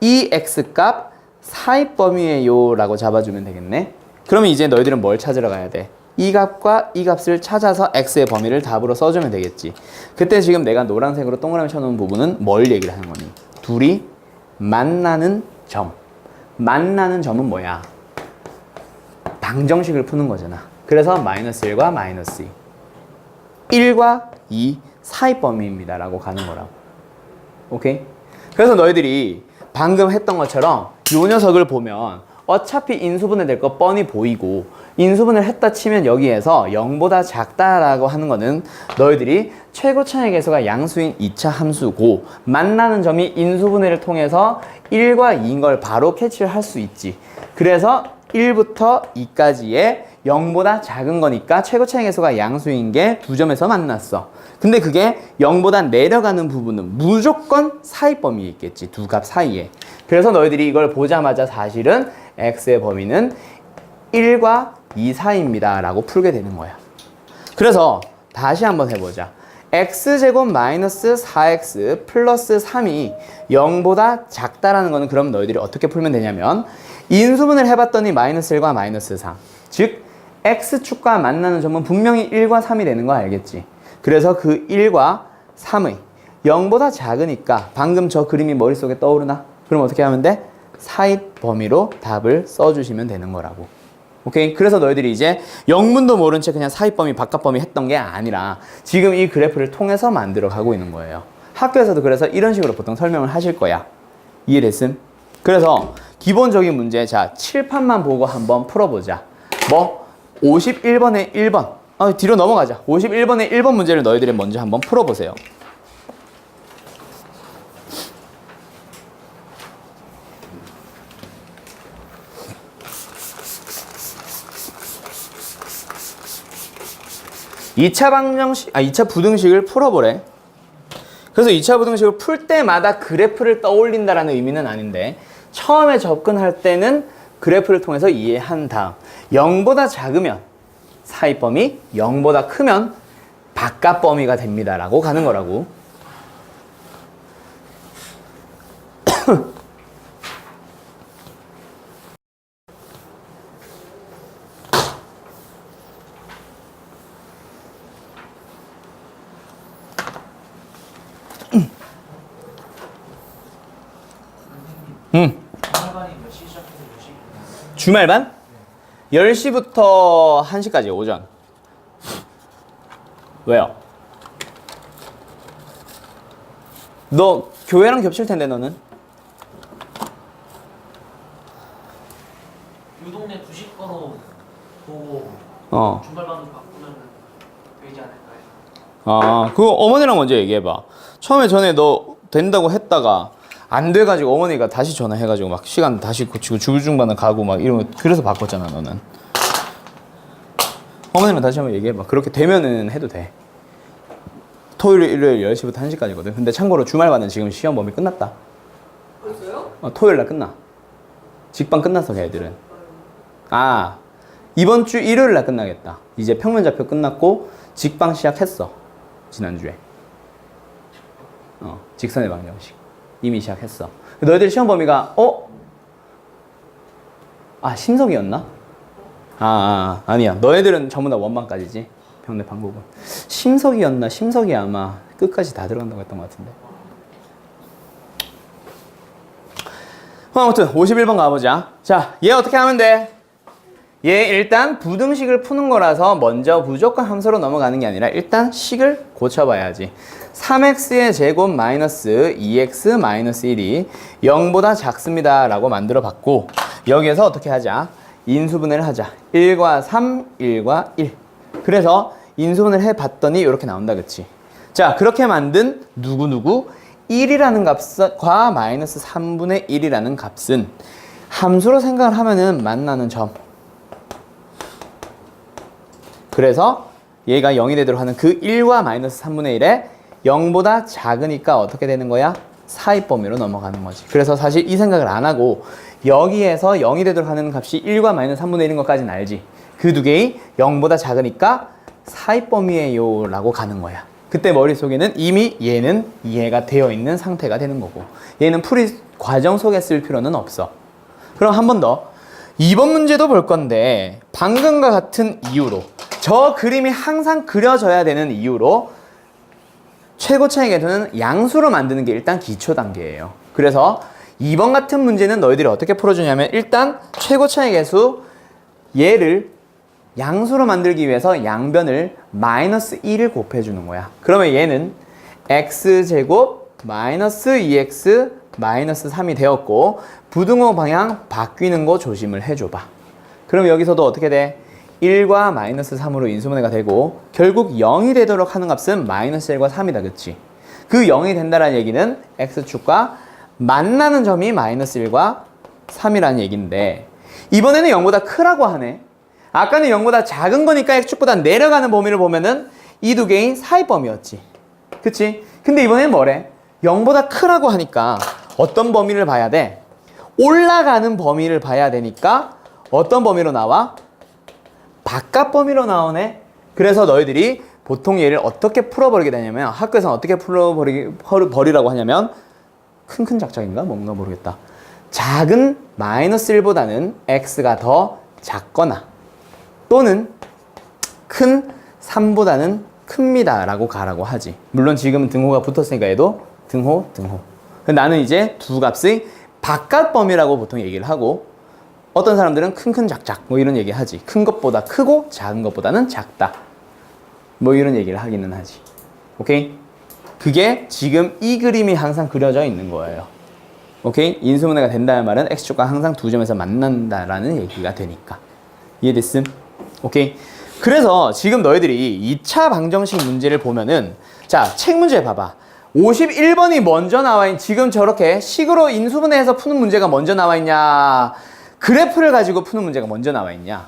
이 x값 사이 범위에요 라고 잡아주면 되겠네. 그러면 이제 너희들은 뭘 찾으러 가야 돼? 이 값과 이 값을 찾아서 x의 범위를 답으로 써주면 되겠지. 그때 지금 내가 노란색으로 동그라미 쳐놓은 부분은 뭘 얘기를 하는 거니? 둘이 만나는 점. 만나는 점은 뭐야? 방정식을 푸는 거잖아. 그래서 마이너스 1과 마이너스 2 1과 2 사이 범위입니다 라고 가는 거라고. 오케이? 그래서 너희들이 방금 했던 것처럼 요 녀석을 보면 어차피 인수분해 될 거 뻔히 보이고 인수분해를 했다 치면 여기에서 0보다 작다라고 하는 거는 너희들이 최고 차이 계수가 양수인 2차 함수고 만나는 점이 인수분해를 통해서 1과 2인 걸 바로 캐치를 할 수 있지. 그래서 1부터 2까지의 0보다 작은 거니까 최고 차이 계수가 양수인 게 두 점에서 만났어. 근데 그게 0보다 내려가는 부분은 무조건 사이 범위에 있겠지. 두 값 사이에. 그래서 너희들이 이걸 보자마자 사실은 x의 범위는 1과 2 사이입니다 라고 풀게 되는 거야. 그래서 다시 한번 해보자. x제곱 마이너스 4x 플러스 3이 0보다 작다라는 거는 그럼 너희들이 어떻게 풀면 되냐면 인수분해를 해봤더니 마이너스 1과 마이너스 3. 즉 x축과 만나는 점은 분명히 1과 3이 되는 거 알겠지? 그래서 그 1과 3의 0보다 작으니까 방금 저 그림이 머릿속에 떠오르나? 그럼 어떻게 하면 돼? 사이 범위로 답을 써주시면 되는 거라고. 오케이? 그래서 너희들이 이제 영문도 모른 채 그냥 사이 범위, 바깥 범위 했던 게 아니라 지금 이 그래프를 통해서 만들어 가고 있는 거예요. 학교에서도 그래서 이런 식으로 보통 설명을 하실 거야. 이해됐음? 그래서 기본적인 문제, 자, 칠판만 보고 한번 풀어보자. 뭐? 51번에 1번. 뒤로 넘어가자. 51번에 1번 문제를 너희들이 먼저 한번 풀어보세요. 이 차 부등식을 풀어보래. 그래서 2차 부등식을 풀 때마다 그래프를 떠올린다라는 의미는 아닌데 처음에 접근할 때는 그래프를 통해서 이해한 다음 0보다 작으면 사이 범위, 0보다 크면 바깥 범위가 됩니다 라고 가는 거라고.
주말반이 몇 시 시작해서 몇 시?
주말반? 10시부터 1시까지 오전. 왜요? 너 교회랑 겹칠 텐데 너는?
요 동네 부식번호 보고 주말반으로 바꾸면 되지 않을까요?
그거 어머니랑 먼저 얘기해봐. 처음에 전에 너 된다고 했다가 안 돼가지고 어머니가 다시 전화해가지고 막 시간 다시 고치고 주중반에 가고 막 이런 거 그래서 바꿨잖아 너는. 어머니랑 다시 한번 얘기해봐. 그렇게 되면은 해도 돼. 토요일, 일요일 10시부터 1시까지거든. 근데 참고로 주말반은 지금 시험 범위 끝났다.
벌써요?
토요일 날 끝나. 직방 끝났어 걔들은. 이번 주 일요일 날 끝나겠다. 이제 평면좌표 끝났고 직방 시작했어. 지난주에. 직선의 방정식. 이미 시작했어. 너희들 시험 범위가 심석이었나? 아니야. 너희들은 전부 다 원반까지지. 평내 방법은. 심석이었나? 심석이 아마 끝까지 다 들어간다고 했던 것 같은데. 아무튼 51번 가보자. 자, 얘 어떻게 하면 돼? 얘 일단 부등식을 푸는 거라서 먼저 무조건 함수로 넘어가는 게 아니라 일단 식을 고쳐봐야지. 3x의 제곱 마이너스 2x 마이너스 1이 0보다 작습니다 라고 만들어 봤고 여기에서 어떻게 하자? 인수분해를 하자. 1과 3, 1과 1. 그래서 인수분해를 해봤더니 이렇게 나온다 그치? 자, 그렇게 만든 누구누구 1이라는 값과 마이너스 3분의 1이라는 값은 함수로 생각을 하면은 만나는 점. 그래서 얘가 0이 되도록 하는 그 1과 마이너스 3분의 1에 0보다 작으니까 어떻게 되는 거야? 사이 범위로 넘어가는 거지. 그래서 사실 이 생각을 안 하고 여기에서 0이 되도록 하는 값이 1과 마이너스 3분의 1인 것까지는 알지. 그 두 개의 0보다 작으니까 사이 범위에요 라고 가는 거야. 그때 머릿속에는 이미 얘는 이해가 되어 있는 상태가 되는 거고 얘는 풀이 과정 속에 쓸 필요는 없어. 그럼 한 번 더 2번 문제도 볼 건데 방금과 같은 이유로 저 그림이 항상 그려져야 되는 이유로 최고 차이 계수는 양수로 만드는 게 일단 기초 단계예요. 그래서 2번 같은 문제는 너희들이 어떻게 풀어주냐면 일단 최고 차이 계수 얘를 양수로 만들기 위해서 양변을 마이너스 1을 곱해주는 거야. 그러면 얘는 x제곱 마이너스 2x 마이너스 3이 되었고 부등호 방향 바뀌는 거 조심을 해줘봐. 그럼 여기서도 어떻게 돼? 1과 마이너스 3으로 인수분해가 되고 결국 0이 되도록 하는 값은 마이너스 1과 3이다. 그치? 그 0이 된다는 얘기는 x축과 만나는 점이 마이너스 1과 3이라는 얘기인데 이번에는 0보다 크라고 하네. 아까는 0보다 작은 거니까 x축보다 내려가는 범위를 보면은 이 두 개인 사이 범위였지. 그치? 근데 이번에는 뭐래? 0보다 크라고 하니까 어떤 범위를 봐야 돼? 올라가는 범위를 봐야 되니까 어떤 범위로 나와? 바깥 범위로 나오네. 그래서 너희들이 보통 얘를 어떻게 풀어버리게 되냐면 학교에서는 어떻게 풀어버리라고 하냐면 큰 작작인가? 뭔가 모르겠다. 작은 마이너스 1보다는 x가 더 작거나 또는 큰 3보다는 큽니다 라고 가라고 하지. 물론 지금은 등호가 붙었으니까 얘도 등호. 나는 이제 두 값의 바깥 범위라고 보통 얘기를 하고 어떤 사람들은 큰 작작 뭐 이런 얘기 하지. 큰 것보다 크고 작은 것보다는 작다. 뭐 이런 얘기를 하기는 하지. 오케이? 그게 지금 이 그림이 항상 그려져 있는 거예요. 오케이? 인수분해가 된다는 말은 x축과 항상 두 점에서 만난다라는 얘기가 되니까. 이해됐음? 오케이? 그래서 지금 너희들이 2차 방정식 문제를 보면은 자, 책 문제 봐봐. 51번이 먼저 나와 있는 지금 저렇게 식으로 인수분해해서 푸는 문제가 먼저 나와 있냐? 그래프를 가지고 푸는 문제가 먼저 나와 있냐?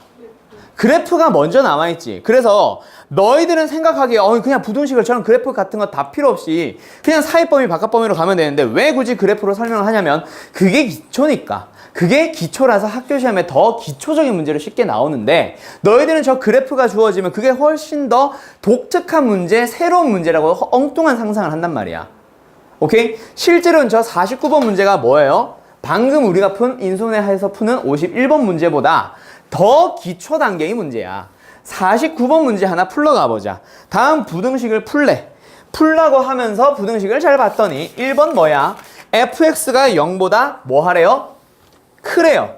그래프가 먼저 나와 있지. 그래서 너희들은 생각하기에 그냥 부등식을 저런 그래프 같은 거 다 필요 없이 그냥 사이범위 바깥범위로 가면 되는데 왜 굳이 그래프로 설명을 하냐면 그게 기초니까. 그게 기초라서 학교 시험에 더 기초적인 문제로 쉽게 나오는데 너희들은 저 그래프가 주어지면 그게 훨씬 더 독특한 문제, 새로운 문제라고 엉뚱한 상상을 한단 말이야. 오케이? 실제로는 저 49번 문제가 뭐예요? 방금 우리가 푼 인수분해해서 푸는 51번 문제보다 더 기초 단계의 문제야. 49번 문제 하나 풀러 가보자. 다음 부등식을 풀라고 하면서 부등식을 잘 봤더니 1번 뭐야? fx가 0보다 뭐 하래요? 크래요.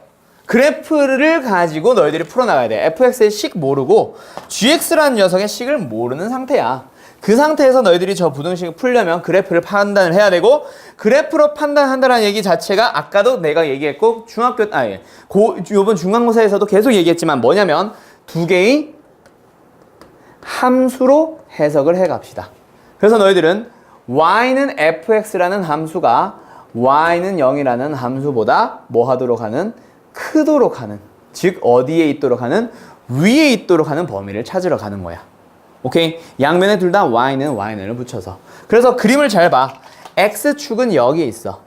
그래프를 가지고 너희들이 풀어나가야 돼. fx의 식 모르고 gx라는 녀석의 식을 모르는 상태야. 그 상태에서 너희들이 저 부등식을 풀려면 그래프를 판단을 해야 되고 그래프로 판단한다는 얘기 자체가 아까도 내가 얘기했고 요번 중간고사에서도 계속 얘기했지만 뭐냐면 두 개의 함수로 해석을 해 갑시다. 그래서 너희들은 y는 fx라는 함수가 y는 0이라는 함수보다 뭐 하도록 하는? 크도록 하는, 즉 어디에 있도록 하는? 위에 있도록 하는 범위를 찾으러 가는 거야. 오케이? 양면에 둘 다 y는 붙여서. 그래서 그림을 잘 봐. x축은 여기에 있어.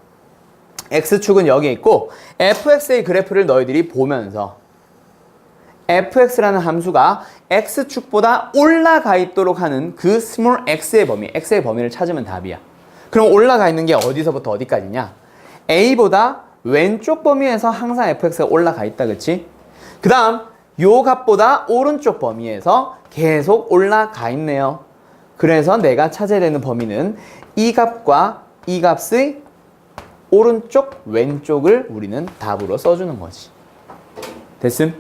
x축은 여기에 있고 fx의 그래프를 너희들이 보면서 fx라는 함수가 x축보다 올라가 있도록 하는 그 small x의 범위를 찾으면 답이야. 그럼 올라가 있는 게 어디서부터 어디까지냐? a보다 왼쪽 범위에서 항상 fx가 올라가 있다. 그치? 그 다음 요 값보다 오른쪽 범위에서 계속 올라가 있네요. 그래서 내가 찾아야 되는 범위는 이 값과 이 값의 오른쪽 왼쪽을 우리는 답으로 써주는 거지. 됐음?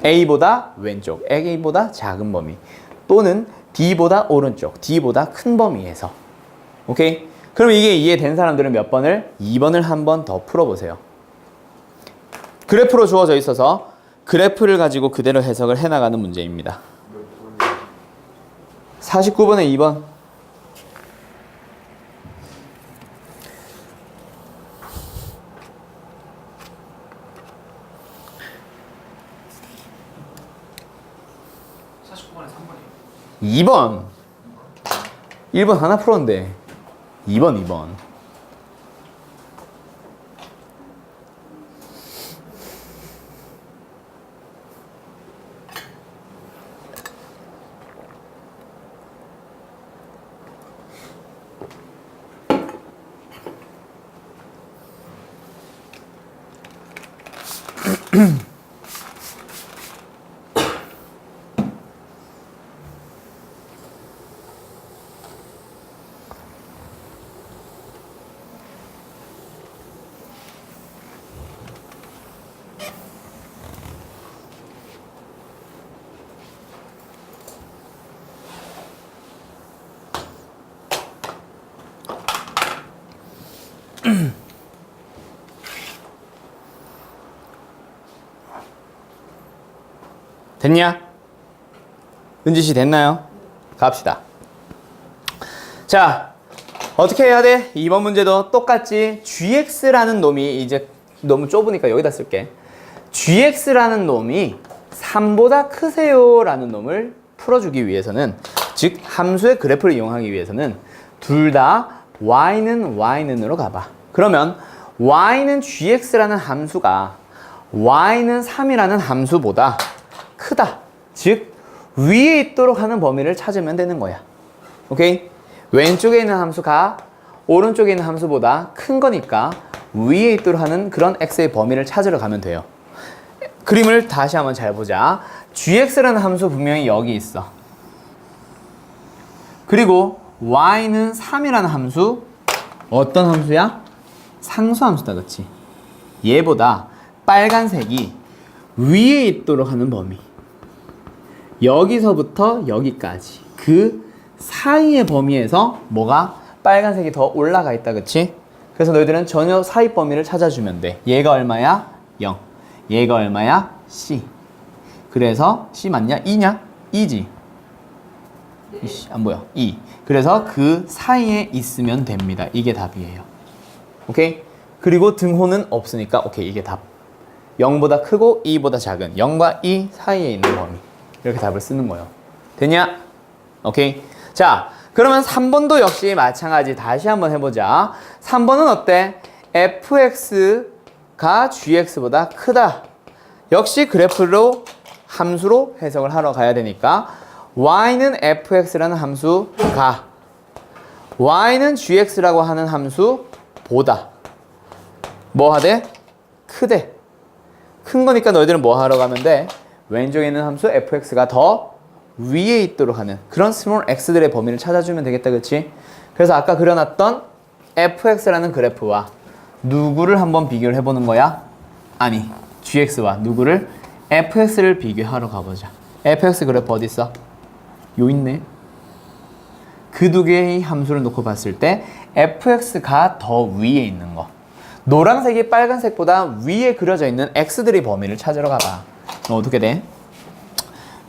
a보다 왼쪽, a보다 작은 범위 또는 d보다 오른쪽, d보다 큰 범위에서. 오케이? 그럼 이게 이해된 사람들은 몇 번을? 2번을 한 번 더 풀어보세요. 그래프로 주어져 있어서 그래프를 가지고 그대로 해석을 해나가는 문제입니다. 49번에 2번.
(49번에) 3번이에요.
2번. 1번 하나 풀었는데 2번. 됐냐? 은지씨 됐나요? 갑시다. 자, 어떻게 해야 돼? 이번 문제도 똑같지. gx라는 놈이 이제 너무 좁으니까 여기다 쓸게. gx라는 놈이 3보다 크세요 라는 놈을 풀어주기 위해서는, 즉 함수의 그래프를 이용하기 위해서는 둘 다 y는 y는으로 가봐. 그러면 y는 gx라는 함수가 y는 3이라는 함수보다 크다. 즉 위에 있도록 하는 범위를 찾으면 되는 거야. 오케이? 왼쪽에 있는 함수가 오른쪽에 있는 함수보다 큰 거니까 위에 있도록 하는 그런 x의 범위를 찾으러 가면 돼요. 그림을 다시 한번 잘 보자. gx라는 함수 분명히 여기 있어. 그리고 y는 3이라는 함수, 어떤 함수야? 상수함수다, 그치? 얘보다 빨간색이 위에 있도록 하는 범위, 여기서부터 여기까지 그 사이의 범위에서 뭐가 빨간색이 더 올라가 있다, 그치? 그래서 너희들은 전혀 사이 범위를 찾아주면 돼. 얘가 얼마야? 0. 얘가 얼마야? C. 그래서 C 맞냐? 2냐? 2지. 이씨, 안 보여. 2. 그래서 그 사이에 있으면 됩니다. 이게 답이에요. 오케이? 그리고 등호는 없으니까 오케이, 이게 답. 0보다 크고 2보다 작은 0과 2 사이에 있는 범위. 이렇게 답을 쓰는 거예요. 됐냐? 오케이? 자, 그러면 3번도 역시 마찬가지. 다시 한번 해보자. 3번은 어때? fx가 gx보다 크다. 역시 그래프로 함수로 해석을 하러 가야 되니까 y는 fx라는 함수가 y는 gx라고 하는 함수보다 뭐 하대? 크대. 큰 거니까 너희들은 뭐 하러 가면 돼? 왼쪽에 있는 함수 fx가 더 위에 있도록 하는 그런 스몰 x들의 범위를 찾아주면 되겠다, 그치? 그래서 아까 그려놨던 fx라는 그래프와 누구를 한번 비교를 해보는 거야? 아니, gx와 누구를? fx를 비교하러 가보자. fx 그래프 어디 있어? 요 있네. 그 두 개의 함수를 놓고 봤을 때 fx가 더 위에 있는 거, 노란색이 빨간색보다 위에 그려져 있는 x들의 범위를 찾으러 가봐. 어떻게 돼?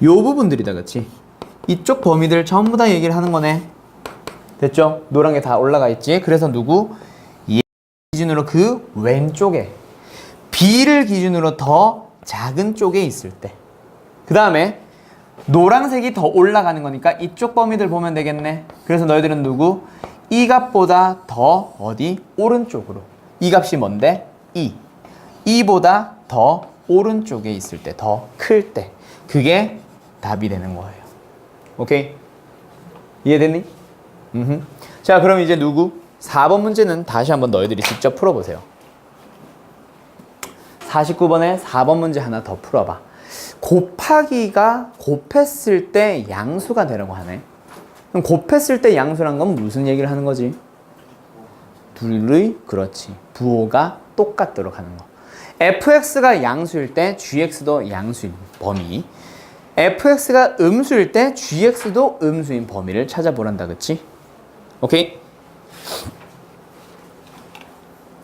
요 부분들이다, 그치? 이쪽 범위들 전부 다 얘기를 하는 거네. 됐죠? 노란 게 다 올라가 있지? 그래서 누구? 얘 기준으로 그 왼쪽에, b를 기준으로 더 작은 쪽에 있을 때. 그 다음에 노란색이 더 올라가는 거니까 이쪽 범위들 보면 되겠네. 그래서 너희들은 누구? 이 값보다 더 어디? 오른쪽으로. 이 값이 뭔데? 2. 2보다 더 오른쪽에 있을 때, 더 클 때. 그게 답이 되는 거예요. 오케이? 이해됐니? 자, 그럼 이제 누구? 4번 문제는 다시 한번 너희들이 직접 풀어보세요. 49번에 4번 문제 하나 더 풀어봐. 곱하기가 곱했을 때 양수가 되라고 하네. 그럼 곱했을 때 양수란 건 무슨 얘기를 하는 거지? 둘의, 그렇지, 부호가 똑같도록 하는 거. fx가 양수일 때 gx도 양수인 범위, fx가 음수일 때 gx도 음수인 범위를 찾아보란다, 그치? 오케이?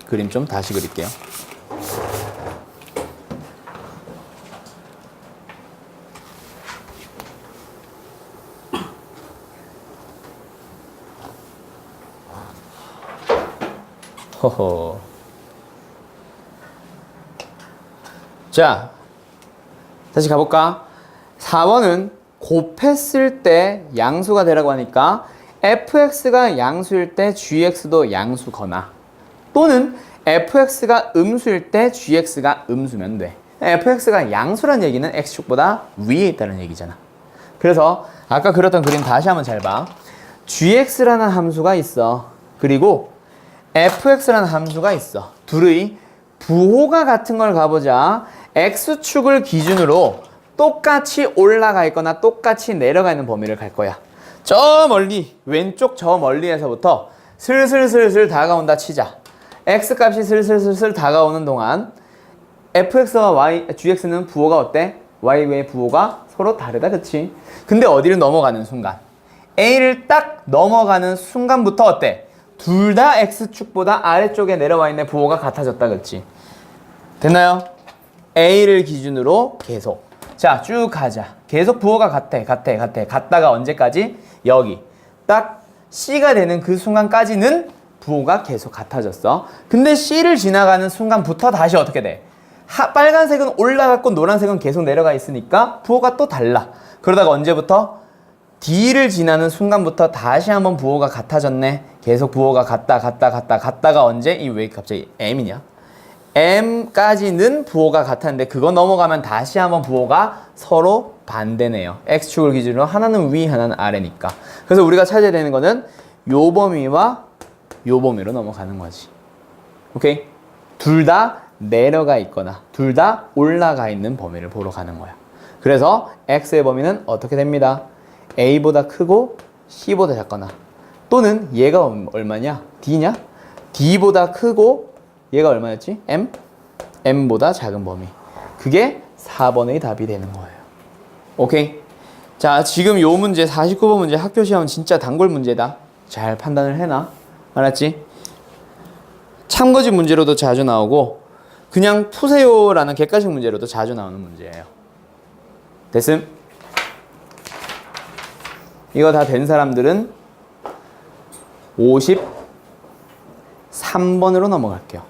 그림 좀 다시 그릴게요. 허허. 자, 다시 가볼까? 4번은 곱했을 때 양수가 되라고 하니까 fx가 양수일 때 gx도 양수거나, 또는 fx가 음수일 때 gx가 음수면 돼. fx가 양수란 얘기는 x축보다 위에 있다는 얘기잖아. 그래서 아까 그렸던 그림 다시 한번 잘 봐. gx라는 함수가 있어. 그리고 fx라는 함수가 있어. 둘의 부호가 같은 걸 가보자. x축을 기준으로 똑같이 올라가 있거나 똑같이 내려가 있는 범위를 갈 거야. 저 멀리, 왼쪽 저 멀리에서부터 슬슬슬슬 다가온다 치자. x값이 슬슬슬슬 다가오는 동안 fx와 gx는 부호가 어때? y의 부호가 서로 다르다, 그치? 근데 어디를 넘어가는 순간, a를 딱 넘어가는 순간부터 어때? 둘 다 x축보다 아래쪽에 내려와 있는 부호가 같아졌다. 그렇지? 됐나요? A를 기준으로 계속. 자, 쭉 가자. 계속 부호가 같다가 언제까지? 여기. 딱 C가 되는 그 순간까지는 부호가 계속 같아졌어. 근데 C를 지나가는 순간부터 다시 어떻게 돼? 빨간색은 올라갔고 노란색은 계속 내려가 있으니까 부호가 또 달라. 그러다가 언제부터? D를 지나는 순간부터 다시 한번 부호가 같아졌네. 계속 부호가 같다가 언제? 이 왜 갑자기 M이냐? M까지는 부호가 같았는데 그거 넘어가면 다시 한번 부호가 서로 반대네요. X축을 기준으로 하나는 위, 하나는 아래니까. 그래서 우리가 찾아야 되는 거는 요 범위와 요 범위로 넘어가는 거지. 오케이? 둘 다 내려가 있거나 둘 다 올라가 있는 범위를 보러 가는 거야. 그래서 X의 범위는 어떻게 됩니다? A보다 크고 C보다 작거나 또는 얘가 얼마냐? D냐? D보다 크고 얘가 얼마였지? M? M보다 작은 범위. 그게 4번의 답이 되는 거예요. 오케이? 자, 지금 요 문제 49번 문제 학교 시험 진짜 단골 문제다. 잘 판단을 해놔. 알았지? 참고지 문제로도 자주 나오고 그냥 푸세요라는 객관식 문제로도 자주 나오는 문제예요. 됐음? 이거 다 된 사람들은 53번으로 넘어갈게요.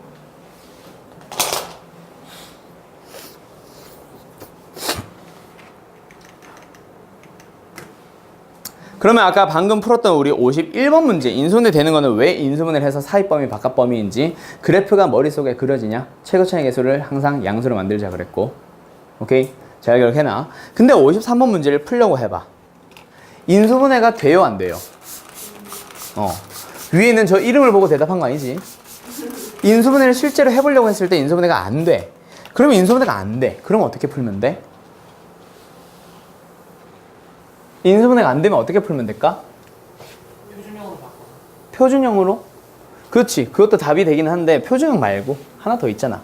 그러면 아까 방금 풀었던 우리 51번 문제 인수분해 되는 거는 왜 인수분해를 해서 사입범위 바깥범위인지 그래프가 머릿속에 그려지냐? 최고차이 계수를 항상 양수로 만들자 그랬고 오케이? 잘 기억해놔. 근데 53번 문제를 풀려고 해봐. 인수분해가 돼요 안 돼요? 위에는 저 이름을 보고 대답한 거 아니지? 인수분해를 실제로 해보려고 했을 때 인수분해가 안 돼. 그러면 인수분해가 안 돼. 그럼 어떻게 풀면 돼? 인수분해가 안 되면 어떻게 풀면 될까?
표준형으로 바꿔.
표준형으로? 그렇지. 그것도 답이 되긴 한데 표준형 말고 하나 더 있잖아.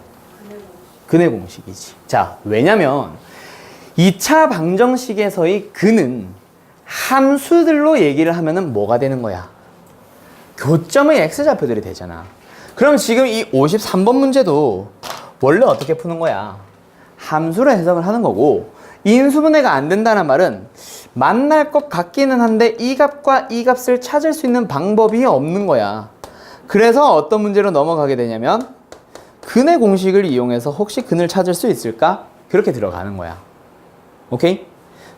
근해 공식이지. 자, 왜냐면 2차 방정식에서의 근은 함수들로 얘기를 하면은 뭐가 되는 거야? 교점의 x좌표들이 되잖아. 그럼 지금 이 53번 문제도 원래 어떻게 푸는 거야? 함수로 해석을 하는 거고 인수분해가 안 된다는 말은 만날 것 같기는 한데 이 값과 이 값을 찾을 수 있는 방법이 없는 거야. 그래서 어떤 문제로 넘어가게 되냐면 근의 공식을 이용해서 혹시 근을 찾을 수 있을까? 그렇게 들어가는 거야. 오케이?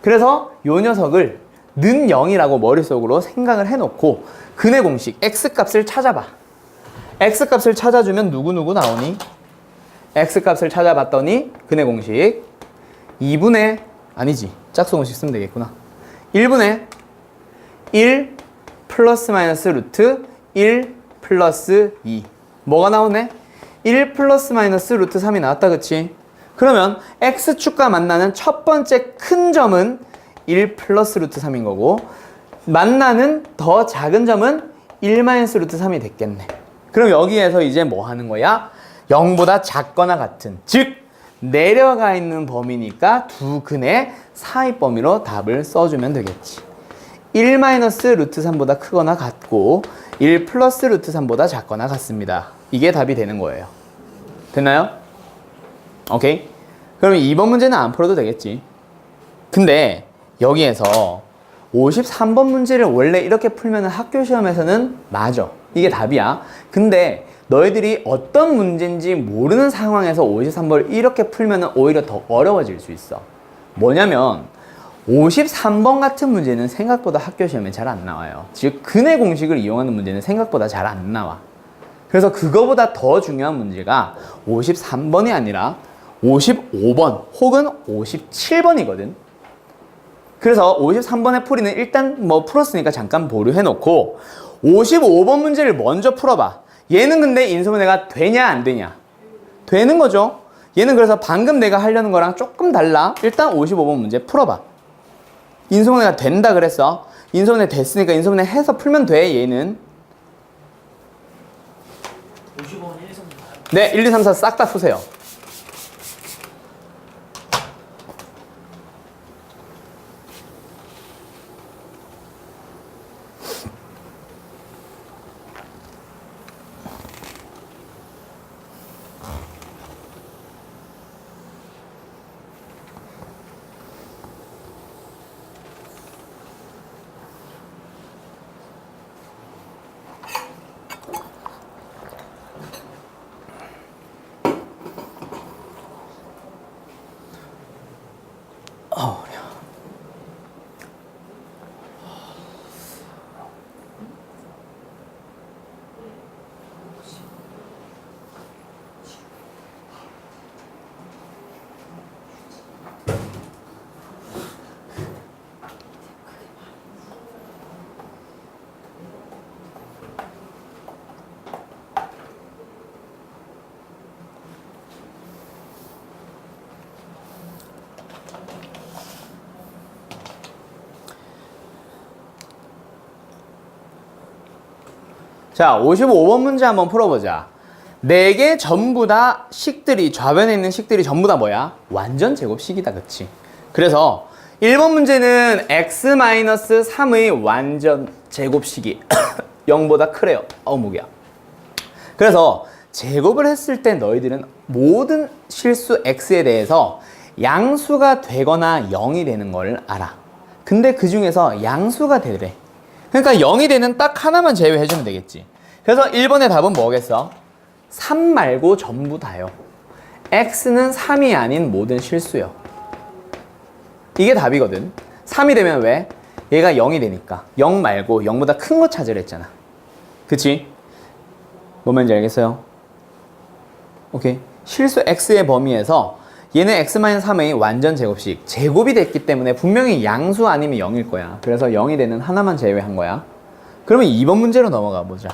그래서 요 녀석을 는 0이라고 머릿속으로 생각을 해놓고 근의 공식 x값을 찾아봐. x값을 찾아주면 누구누구 나오니? x값을 찾아봤더니 근의 공식 2분의 아니지 짝수 공식 쓰면 되겠구나. 1분의 1 플러스 마이너스 루트 1 플러스 2 뭐가 나오네? 1 플러스 마이너스 루트 3이 나왔다. 그치? 그러면 x축과 만나는 첫 번째 큰 점은 1 플러스 루트 3인 거고 만나는 더 작은 점은 1 마이너스 루트 3이 됐겠네. 그럼 여기에서 이제 뭐 하는 거야? 0보다 작거나 같은 즉 내려가 있는 범위니까 두 근의 사이 범위로 답을 써주면 되겠지. 1 마이너스 루트 3보다 크거나 같고 1 플러스 루트 3보다 작거나 같습니다. 이게 답이 되는 거예요. 됐나요? 오케이? 그럼 2번 문제는 안 풀어도 되겠지. 근데 여기에서 53번 문제를 원래 이렇게 풀면 학교 시험에서는 맞아. 이게 답이야. 근데 너희들이 어떤 문제인지 모르는 상황에서 53번을 이렇게 풀면 오히려 더 어려워질 수 있어. 뭐냐면 53번 같은 문제는 생각보다 학교 시험에 잘 안 나와요. 즉 근의 공식을 이용하는 문제는 생각보다 잘 안 나와. 그래서 그거보다 더 중요한 문제가 53번이 아니라 55번 혹은 57번이거든. 그래서 53번의 풀이는 일단 뭐 풀었으니까 잠깐 보류해놓고 55번 문제를 먼저 풀어봐. 얘는 근데 인수분해가 되냐 안 되냐? 되는 거죠. 얘는 그래서 방금 내가 하려는 거랑 조금 달라. 일단 55번 문제 풀어봐. 인수분해가 된다 그랬어. 인수분해 됐으니까 인수분해 해서 풀면 돼. 얘는
55번 1, 2, 3, 4.
네 1, 2, 3, 4 싹 다 푸세요. 자, 55번 문제 한번 풀어보자. 4개 전부 다 식들이, 좌변에 있는 식들이 전부 다 뭐야? 완전 제곱식이다, 그치? 그래서 1번 문제는 x-3의 완전 제곱식이 0보다 크래요. 무게야. 그래서 제곱을 했을 때 너희들은 모든 실수 x에 대해서 양수가 되거나 0이 되는 걸 알아. 근데 그 중에서 양수가 되래. 그러니까 0이 되는 딱 하나만 제외해주면 되겠지. 그래서 1번의 답은 뭐겠어? 3 말고 전부 다요. x는 3이 아닌 모든 실수요. 이게 답이거든. 3이 되면 왜? 얘가 0이 되니까 0 말고 0보다 큰 거 찾으려 했잖아. 그치? 뭔 말인지 알겠어요? 오케이. 실수 x의 범위에서 얘는 x-3의 완전 제곱식, 제곱이 됐기 때문에 분명히 양수 아니면 0일 거야. 그래서 0이 되는 하나만 제외한 거야. 그러면 2번 문제로 넘어가 보자.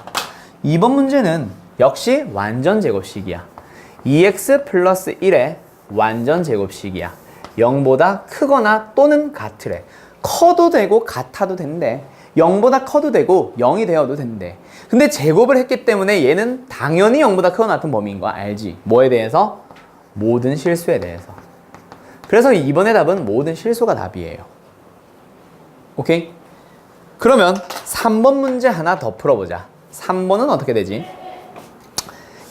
2번 문제는 역시 완전 제곱식이야. 2x 플러스 1의 완전 제곱식이야. 0보다 크거나 또는 같으래. 커도 되고 같아도 된대. 0보다 커도 되고 0이 되어도 된대. 근데 제곱을 했기 때문에 얘는 당연히 0보다 크거나 같은 범위인 거 알지? 뭐에 대해서? 모든 실수에 대해서. 그래서 2번의 답은 모든 실수가 답이에요. 오케이? 그러면 3번 문제 하나 더 풀어보자. 3번은 어떻게 되지?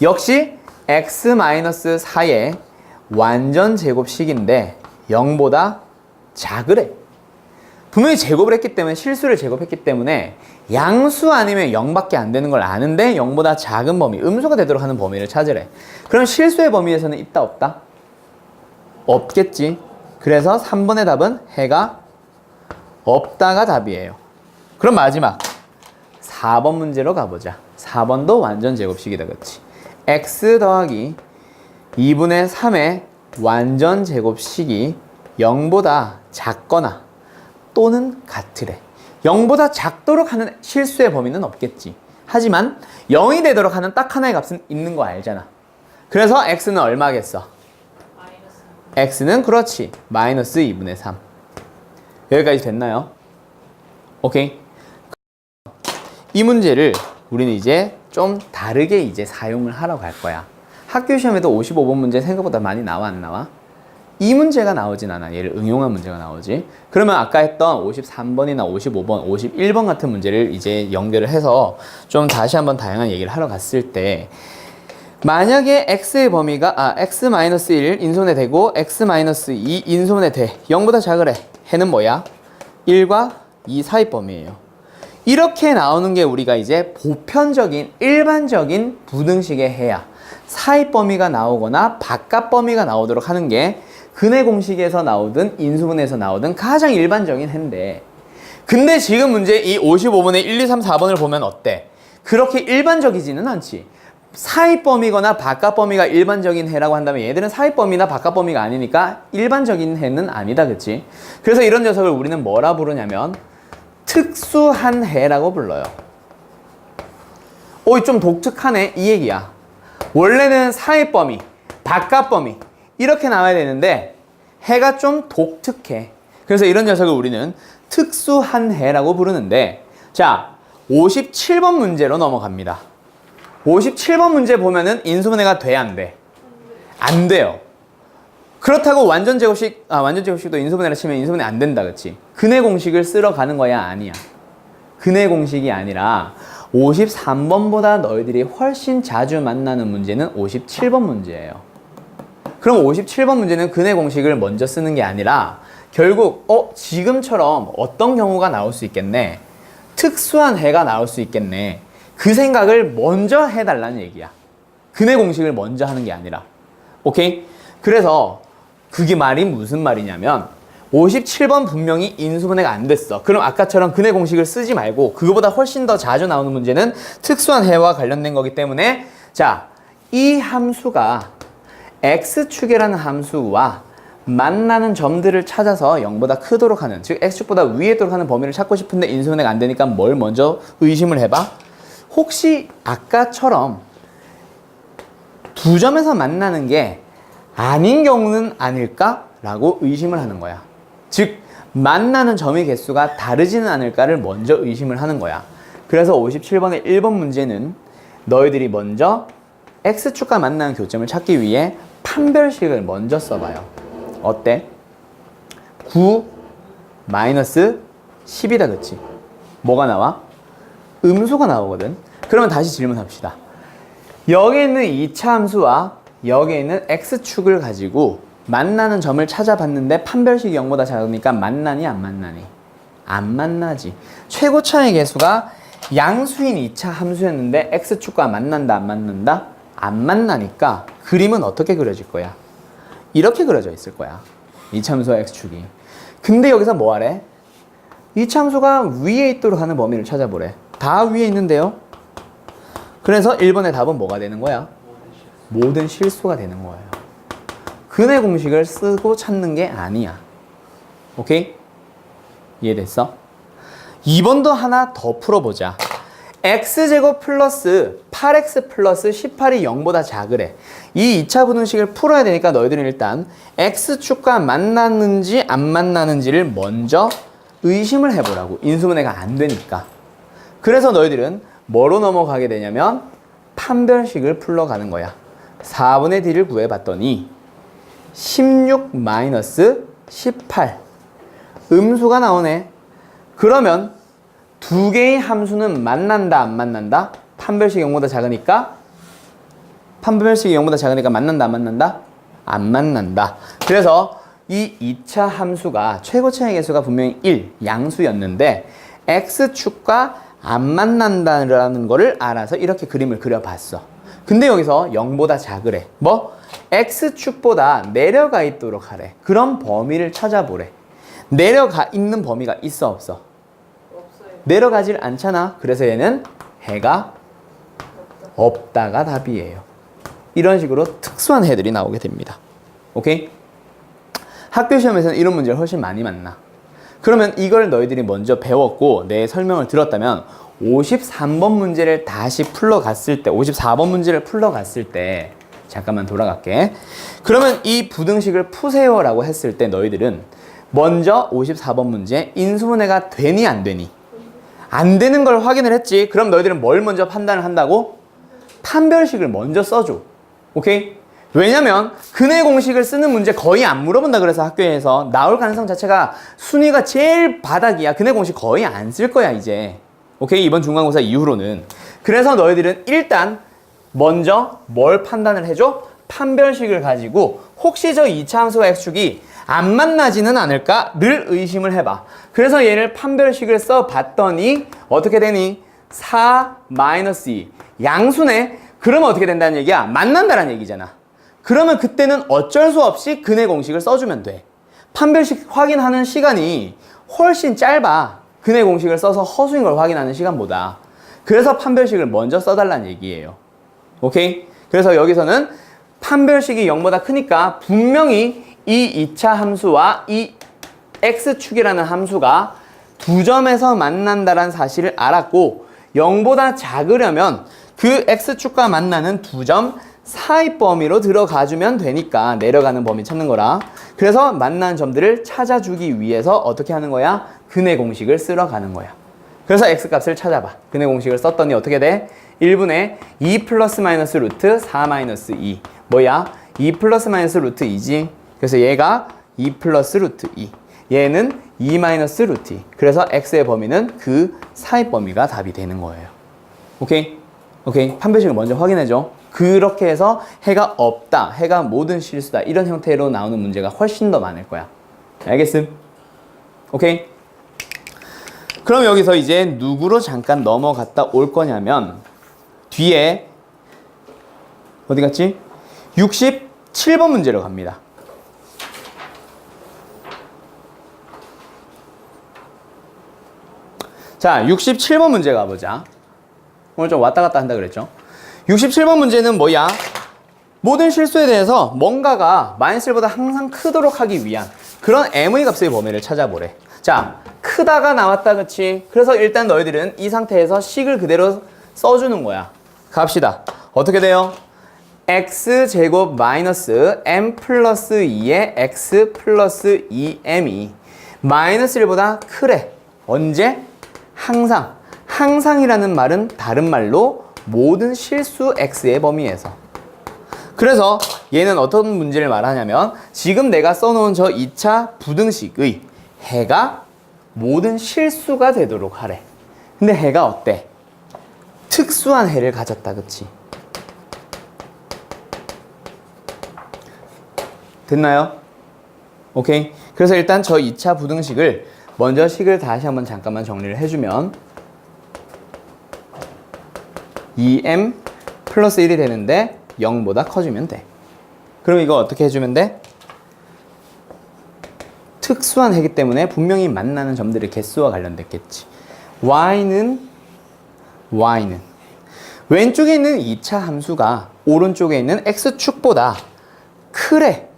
역시 x-4의 완전 제곱식인데 0보다 작으래. 분명히 제곱을 했기 때문에, 실수를 제곱했기 때문에 양수 아니면 0밖에 안 되는 걸 아는데 0보다 작은 범위, 음수가 되도록 하는 범위를 찾으래. 그럼 실수의 범위에서는 있다 없다? 없겠지. 그래서 3번의 답은 해가 없다가 답이에요. 그럼 마지막 4번 문제로 가보자. 4번도 완전 제곱식이다, 그렇지? x 더하기 2분의 3의 완전 제곱식이 0보다 작거나 또는 같으래. 0보다 작도록 하는 실수의 범위는 없겠지. 하지만 0이 되도록 하는 딱 하나의 값은 있는 거 알잖아. 그래서 x는 얼마겠어? x는 그렇지. 마이너스 2분의 3. 여기까지 됐나요? 오케이. 이 문제를 우리는 이제 좀 다르게 이제 사용을 하러 갈 거야. 학교 시험에도 55번 문제 생각보다 많이 나와 안 나와? 이 문제가 나오진 않아. 얘를 응용한 문제가 나오지. 그러면 아까 했던 53번이나 55번, 51번 같은 문제를 이제 연결을 해서 좀 다시 한번 다양한 얘기를 하러 갔을 때, 만약에 x의 범위가 x-1 인수분해 되고 x-2 인수분해 돼. 0보다 작으래. 해는 뭐야? 1과 2 사이 범위예요. 이렇게 나오는 게 우리가 이제 보편적인 일반적인 부등식의 해야. 사이 범위가 나오거나 바깥 범위가 나오도록 하는 게 근해 공식에서 나오든 인수분해에서 나오든 가장 일반적인 해인데, 근데 지금 문제 이 55번의 1, 2, 3, 4번을 보면 어때? 그렇게 일반적이지는 않지. 사이 범위거나 바깥 범위가 일반적인 해라고 한다면 얘들은 사이 범위나 바깥 범위가 아니니까 일반적인 해는 아니다, 그치? 그래서 이런 녀석을 우리는 뭐라 부르냐면 특수한 해라고 불러요. 좀 독특하네, 이 얘기야. 원래는 사이 범위, 바깥 범위 이렇게 나와야 되는데 해가 좀 독특해. 그래서 이런 녀석을 우리는 특수한 해라고 부르는데, 자, 57번 문제로 넘어갑니다. 57번 문제 보면은 인수분해가 돼, 안 돼? 안 돼요. 그렇다고 완전 제곱식도 인수분해를 치면 인수분해 안 된다, 그치? 근해 공식을 쓰러 가는 거야, 아니야? 근해 공식이 아니라 53번보다 너희들이 훨씬 자주 만나는 문제는 57번 문제예요. 그럼 57번 문제는 근해 공식을 먼저 쓰는 게 아니라 결국 지금처럼 어떤 경우가 나올 수 있겠네, 특수한 해가 나올 수 있겠네, 그 생각을 먼저 해달라는 얘기야. 근해 공식을 먼저 하는 게 아니라. 오케이? 그래서 그게 말이 무슨 말이냐면 57번 분명히 인수분해가 안 됐어. 그럼 아까처럼 근해 공식을 쓰지 말고 그거보다 훨씬 더 자주 나오는 문제는 특수한 해와 관련된 거기 때문에, 자, 이 함수가 x축이라는 함수와 만나는 점들을 찾아서 0보다 크도록 하는, 즉 x축보다 위에 있도록 하는 범위를 찾고 싶은데 인수분해가 안 되니까 뭘 먼저 의심을 해봐? 혹시 아까처럼 두 점에서 만나는 게 아닌 경우는 아닐까? 라고 의심을 하는 거야. 즉 만나는 점의 개수가 다르지는 않을까를 먼저 의심을 하는 거야. 그래서 57번의 1번 문제는 너희들이 먼저 x축과 만나는 교점을 찾기 위해 판별식을 먼저 써봐요. 어때? 9 마이너스 10이다, 그치? 뭐가 나와? 음수가 나오거든. 그러면 다시 질문합시다. 여기 있는 2차 함수와 여기 있는 x축을 가지고 만나는 점을 찾아봤는데 판별식이 0보다 작으니까 만나니 안 만나니? 안 만나지. 최고 차의 개수가 양수인 2차 함수였는데 x축과 만난다 안 만난다? 안 만나니까 그림은 어떻게 그려질 거야? 이렇게 그려져 있을 거야. 2차 함수와 x축이. 근데 여기서 뭐 하래? 2차 함수가 위에 있도록 하는 범위를 찾아보래. 다 위에 있는데요. 그래서 1번의 답은 뭐가 되는 거야? 모든 실수가 되는 거예요. 근의 공식을 쓰고 찾는 게 아니야. 오케이? 이해됐어? 2번도 하나 더 풀어보자. x제곱 플러스 8x 플러스 18이 0보다 작으래. 이 2차 부등식을 풀어야 되니까 너희들은 일단 x축과 만났는지 안 만나는지를 먼저 의심을 해보라고. 인수분해가 안 되니까. 그래서 너희들은 뭐로 넘어가게 되냐면 판별식을 풀러가는 거야. 4분의 d를 구해봤더니 16 마이너스 18 음수가 나오네. 그러면 두 개의 함수는 만난다 안 만난다? 판별식이 0보다 작으니까 만난다 안 만난다? 안 만난다. 그래서 이 2차 함수가 최고차의 개수가 분명히 1 양수였는데 x축과 안 만난다라는 거를 알아서 이렇게 그림을 그려봤어. 근데 여기서 0보다 작으래. 뭐? x축보다 내려가 있도록 하래. 그럼 범위를 찾아보래. 내려가 있는 범위가 있어 없어?
없어요.
내려가질 않잖아. 그래서 얘는 해가 없다가 답이에요. 이런 식으로 특수한 해들이 나오게 됩니다. 오케이? 학교 시험에서는 이런 문제를 훨씬 많이 만나. 그러면 이걸 너희들이 먼저 배웠고 내 설명을 들었다면 53번 문제를 다시 풀러갔을 때 54번 문제를 풀러갔을 때 잠깐만 돌아갈게. 그러면 이 부등식을 푸세요 라고 했을 때 너희들은 먼저 54번 문제 인수분해가 되니 안 되니? 안 되는 걸 확인을 했지. 그럼 너희들은 뭘 먼저 판단을 한다고? 판별식을 먼저 써줘. 오케이? 왜냐면 근의 공식을 쓰는 문제 거의 안 물어본다. 그래서 학교에서 나올 가능성 자체가 순위가 제일 바닥이야. 근의 공식 거의 안 쓸 거야 이제. 오케이? 이번 중간고사 이후로는. 그래서 너희들은 일단 먼저 뭘 판단을 해줘? 판별식을 가지고 혹시 저 2차 함수와 x축이 안 만나지는 않을까를 의심을 해봐. 그래서 얘를 판별식을 써봤더니 어떻게 되니? 4-2 양수네. 그러면 어떻게 된다는 얘기야? 만난다는 얘기잖아. 그러면 그때는 어쩔 수 없이 근의 공식을 써주면 돼. 판별식 확인하는 시간이 훨씬 짧아. 근의 공식을 써서 허수인 걸 확인하는 시간보다. 그래서 판별식을 먼저 써달라는 얘기예요. 오케이? 그래서 여기서는 판별식이 0보다 크니까 분명히 이 2차 함수와 이 x축이라는 함수가 두 점에서 만난다는 사실을 알았고 0보다 작으려면 그 x축과 만나는 두 점 사이 범위로 들어가주면 되니까 내려가는 범위 찾는 거라. 그래서 만나는 점들을 찾아주기 위해서 어떻게 하는 거야? 근의 공식을 쓰러 가는 거야. 그래서 x값을 찾아봐. 근의 공식을 썼더니 어떻게 돼? 1분의 2 플러스 마이너스 루트 4 마이너스 2 뭐야? 2 플러스 마이너스 루트 2지. 그래서 얘가 2 플러스 루트 2 얘는 2 마이너스 루트 2 그래서 x의 범위는 그 사이 범위가 답이 되는 거예요. 오케이? 오케이? 판별식을 먼저 확인해줘. 그렇게 해서 해가 없다, 해가 모든 실수다 이런 형태로 나오는 문제가 훨씬 더 많을 거야. 알겠음? 오케이? 그럼 여기서 이제 누구로 잠깐 넘어갔다 올 거냐면 뒤에 어디 갔지? 67번 문제로 갑니다. 자, 67번 문제 가보자. 오늘 좀 왔다 갔다 한다 그랬죠? 67번 문제는 뭐야? 모든 실수에 대해서 뭔가가 -1보다 항상 크도록 하기 위한 그런 m의 값의 범위를 찾아보래. 자, 크다가 나왔다, 그치? 그래서 일단 너희들은 이 상태에서 식을 그대로 써주는 거야. 갑시다. 어떻게 돼요? x제곱 마이너스 m 플러스 2의 x 플러스 2m이 -1보다 크래. 언제? 항상 항상이라는 말은 다른 말로 모든 실수 x의 범위에서. 그래서 얘는 어떤 문제를 말하냐면 지금 내가 써놓은 저 2차 부등식의 해가 모든 실수가 되도록 하래. 근데 해가 어때? 특수한 해를 가졌다, 그치? 됐나요? 오케이. 그래서 일단 저 2차 부등식을 먼저 식을 다시 한번 잠깐만 정리를 해주면 2m 플러스 1이 되는데 0보다 커지면 돼. 그럼 이거 어떻게 해주면 돼? 특수한 해기 때문에 분명히 만나는 점들의 개수와 관련됐겠지. y는 왼쪽에 있는 2차 함수가 오른쪽에 있는 x축보다 크래.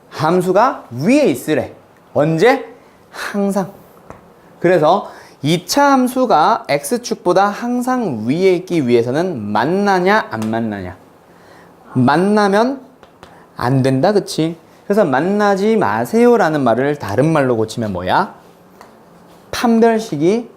함수가 위에 있으래. 언제? 항상. 그래서 2차 함수가 x축보다 항상 위에 있기 위해서는 만나냐 안 만나냐? 만나면 안 된다, 그치? 그래서 만나지 마세요라는 말을 다른 말로 고치면 뭐야? 판별식이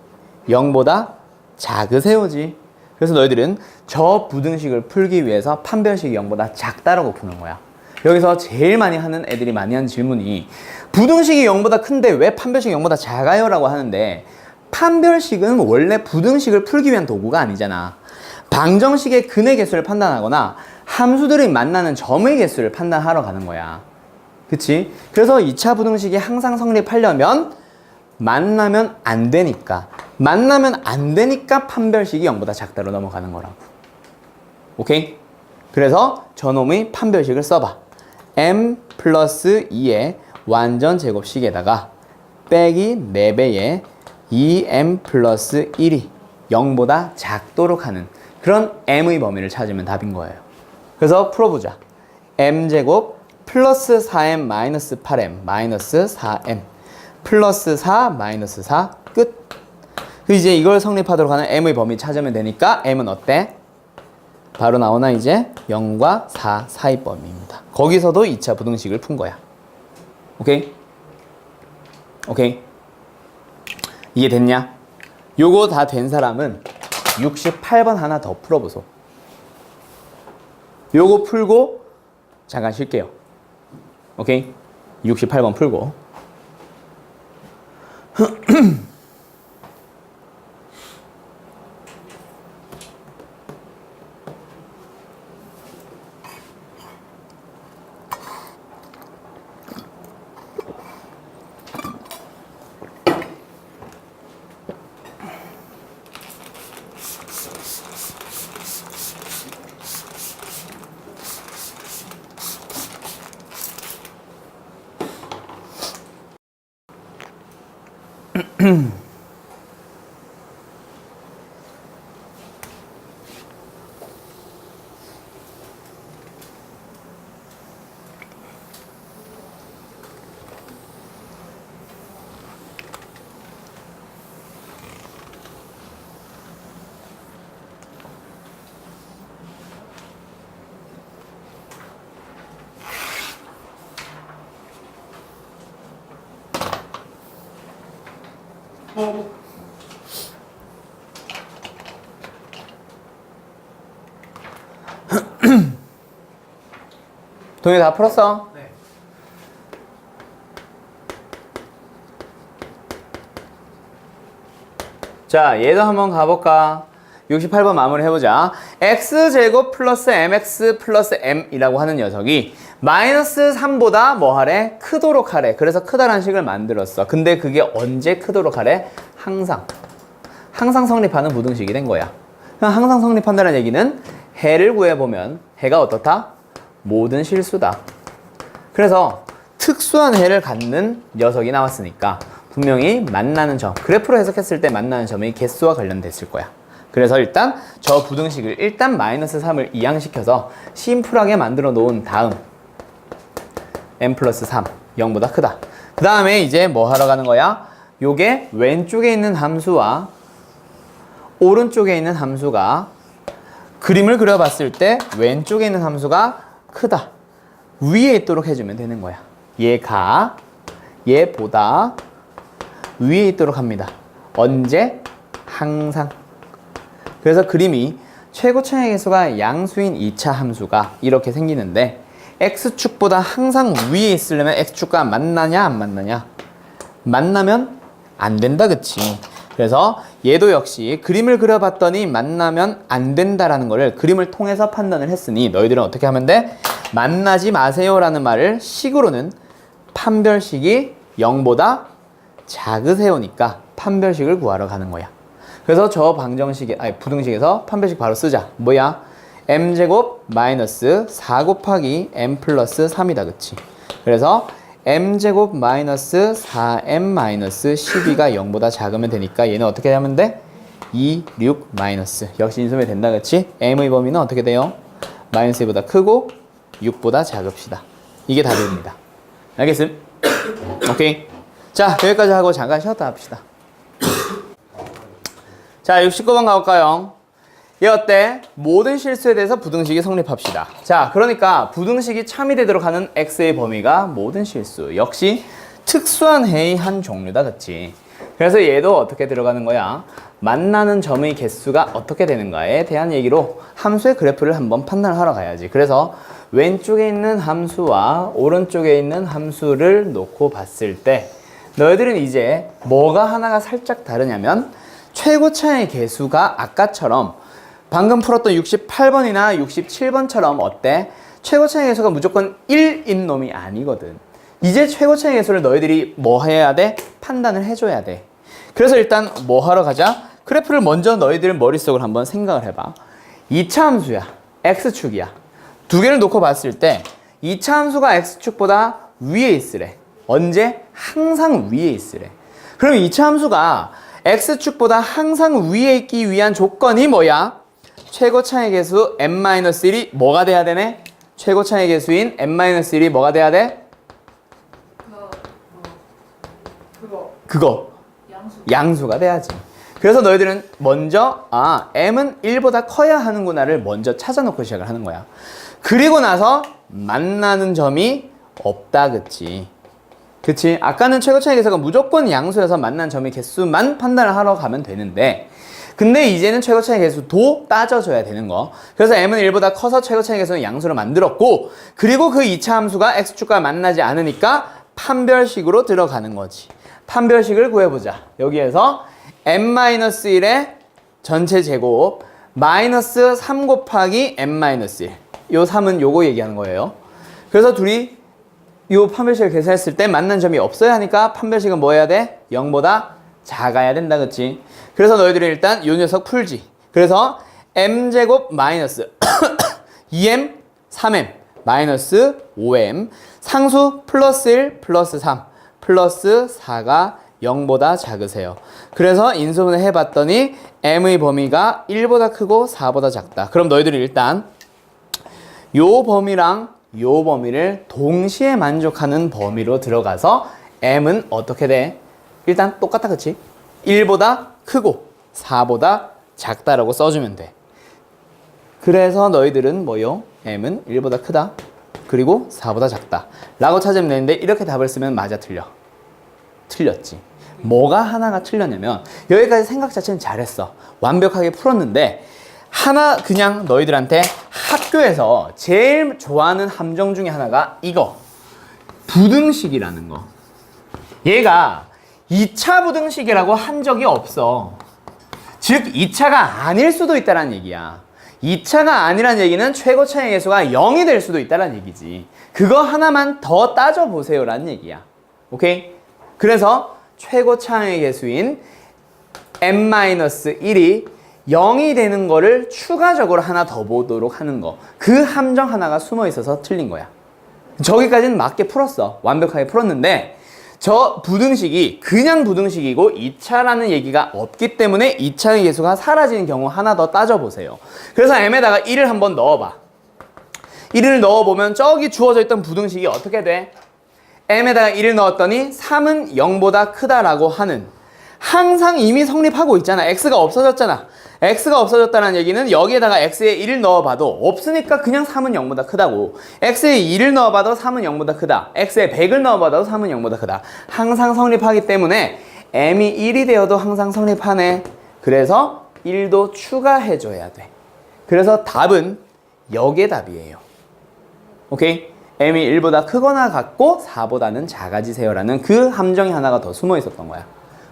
0보다 작으세요지. 그래서 너희들은 저 부등식을 풀기 위해서 판별식이 0보다 작다라고 푸는 거야. 여기서 제일 많이 하는 애들이 많이 하는 질문이 부등식이 0보다 큰데 왜 판별식이 0보다 작아요? 라고 하는데 판별식은 원래 부등식을 풀기 위한 도구가 아니잖아. 방정식의 근의 개수를 판단하거나 함수들이 만나는 점의 개수를 판단하러 가는 거야. 그치? 그래서 2차 부등식이 항상 성립하려면 만나면 안 되니까 판별식이 0보다 작다로 넘어가는 거라고. 오케이? 그래서 저놈의 판별식을 써봐. m 플러스 2의 완전 제곱식에다가 빼기 4배의 2m 플러스 1이 0보다 작도록 하는 그런 m의 범위를 찾으면 답인 거예요. 그래서 풀어보자. m제곱 플러스 4m 마이너스 8m 마이너스 4m 플러스 4 마이너스 4 끝. 이제 이걸 성립하도록 하는 m의 범위 찾으면 되니까 m은 어때? 바로 나오나 이제 0과 4 사이 범위입니다. 거기서도 2차 부등식을 푼 거야. 오케이? 오케이? 이해 됐냐? 요거 다 된 사람은 68번 하나 더 풀어보소. 요거 풀고 잠깐 쉴게요. 오케이? 68번 풀고. 동희 다 풀었어?
네.
자, 얘도 한번 가볼까? 68번 마무리 해보자. x제곱 플러스 mx 플러스 m이라고 하는 녀석이 마이너스 3보다 뭐 하래? 크도록 하래. 그래서 크다라는 식을 만들었어. 근데 그게 언제 크도록 하래? 항상. 항상 성립하는 부등식이 된 거야. 항상 성립한다는 얘기는 해를 구해보면 해가 어떻다? 모든 실수다. 그래서 특수한 해를 갖는 녀석이 나왔으니까 분명히 만나는 점, 그래프로 해석했을 때 만나는 점의 개수와 관련됐을 거야. 그래서 일단 저 부등식을 일단 마이너스 3을 이항시켜서 심플하게 만들어 놓은 다음 m 플러스 3, 0보다 크다. 그 다음에 이제 뭐 하러 가는 거야? 요게 왼쪽에 있는 함수와 오른쪽에 있는 함수가 그림을 그려봤을 때 왼쪽에 있는 함수가 크다. 위에 있도록 해주면 되는 거야. 얘가 얘보다 위에 있도록 합니다. 언제? 항상. 그래서 그림이 최고차의 계수가 양수인 2차 함수가 이렇게 생기는데 x축보다 항상 위에 있으려면 x축과 만나냐 안 만나냐? 만나면 안 된다, 그치? 그래서 얘도 역시 그림을 그려봤더니 만나면 안 된다라는 거를 그림을 통해서 판단을 했으니 너희들은 어떻게 하면 돼? 만나지 마세요 라는 말을 식으로는 판별식이 0보다 작으세요니까 판별식을 구하러 가는 거야. 그래서 저 부등식에서 판별식 바로 쓰자. 뭐야? m제곱 마이너스 4 곱하기 m 플러스 3이다, 그치? 그래서 m제곱 마이너스 4m 마이너스 12가 0보다 작으면 되니까 얘는 어떻게 하면 돼? 2, 6 마이너스. 역시 인수분해 된다, 그치? m의 범위는 어떻게 돼요? 마이너스 2보다 크고 6보다 작읍시다. 이게 답입니다. 알겠음? 오케이. 자, 여기까지 하고 잠깐 쉬었다 합시다. 자, 69번 가볼까요? 얘 어때? 모든 실수에 대해서 부등식이 성립합시다. 자, 그러니까 부등식이 참이 되도록 하는 x의 범위가 모든 실수. 역시 특수한 해의 한 종류다, 그치? 그래서 얘도 어떻게 들어가는 거야? 만나는 점의 개수가 어떻게 되는가에 대한 얘기로 함수의 그래프를 한번 판단하러 가야지. 그래서 왼쪽에 있는 함수와 오른쪽에 있는 함수를 놓고 봤을 때 너희들은 이제 뭐가 하나가 살짝 다르냐면 최고차의 개수가 아까처럼 방금 풀었던 68번이나 67번처럼 어때? 최고차의 개수가 무조건 1인 놈이 아니거든. 이제 최고차의 개수를 너희들이 뭐 해야 돼? 판단을 해줘야 돼. 그래서 일단 뭐 하러 가자? 그래프를 먼저 너희들 머릿속으로 한번 생각을 해봐. 2차 함수야. x축이야. 두 개를 놓고 봤을 때 2차 함수가 x축보다 위에 있으래. 언제? 항상 위에 있으래. 그럼 2차 함수가 x축보다 항상 위에 있기 위한 조건이 뭐야? 최고차의 개수 n-1이 뭐가 돼야 되네? 최고차의 개수인 n-1이 뭐가 돼야 돼? 그거 양수가 돼야지. 그래서 너희들은 먼저 m은 1보다 커야 하는구나를 먼저 찾아놓고 시작을 하는 거야. 그리고 나서 만나는 점이 없다, 그치? 그치? 아까는 최고차의 개수가 무조건 양수여서 만난 점의 개수만 판단을 하러 가면 되는데 근데 이제는 최고차의 개수도 따져줘야 되는 거. 그래서 m은 1보다 커서 최고차의 개수는 양수로 만들었고 그리고 그 2차 함수가 x축과 만나지 않으니까 판별식으로 들어가는 거지. 판별식을 구해보자. 여기에서 n-1의 전체 제곱 마이너스 3 곱하기 n-1 요 3은 요거 얘기하는 거예요. 그래서 둘이 요 판별식을 계산했을 때 만난 점이 없어야 하니까 판별식은 뭐 해야 돼? 0보다 작아야 된다, 그치? 그래서 너희들은 일단 요 녀석 풀지. 그래서 m제곱 마이너스 2m 3m 마이너스 5m 상수 플러스 1 플러스 3 플러스 4가 0보다 작으세요. 그래서 인수분해 해봤더니 m의 범위가 1보다 크고 4보다 작다. 그럼 너희들이 일단 요 범위랑 요 범위를 동시에 만족하는 범위로 들어가서 m은 어떻게 돼? 일단 똑같다, 그치? 1보다 크고 4보다 작다라고 써주면 돼. 그래서 너희들은 뭐요? m은 1보다 크다. 그리고 4보다 작다. 라고 찾으면 되는데 이렇게 답을 쓰면 맞아, 틀려? 틀렸지. 뭐가 하나가 틀렸냐면 여기까지 생각 자체는 잘했어. 완벽하게 풀었는데 하나 그냥 너희들한테 학교에서 제일 좋아하는 함정 중에 하나가 이거. 부등식이라는 거. 얘가 2차 부등식이라고 한 적이 없어. 즉 2차가 아닐 수도 있다는 얘기야. 2차가 아니란 얘기는 최고차의 개수가 0이 될 수도 있다는 얘기지. 그거 하나만 더 따져보세요 라는 얘기야. 오케이? 그래서 최고차의 개수인 n-1이 0이 되는 거를 추가적으로 하나 더 보도록 하는 거. 그 함정 하나가 숨어 있어서 틀린 거야. 저기까지는 맞게 풀었어. 완벽하게 풀었는데 저 부등식이 그냥 부등식이고 2차라는 얘기가 없기 때문에 2차의 개수가 사라지는 경우 하나 더 따져보세요. 그래서 m에다가 1을 한번 넣어봐. 1을 넣어보면 저기 주어져 있던 부등식이 어떻게 돼? m에다가 1을 넣었더니 3은 0보다 크다라고 하는 항상 이미 성립하고 있잖아. x가 없어졌잖아. x가 없어졌다는 얘기는 여기에다가 x에 1을 넣어봐도 없으니까 그냥 3은 0보다 크다고. x에 2를 넣어봐도 3은 0보다 크다. x에 100을 넣어봐도 3은 0보다 크다. 항상 성립하기 때문에 m이 1이 되어도 항상 성립하네. 그래서 1도 추가해줘야 돼. 그래서 답은 역의 답이에요. 오케이? m이 1보다 크거나 같고 4보다는 작아지세요라는 그 함정이 하나가 더 숨어 있었던 거야.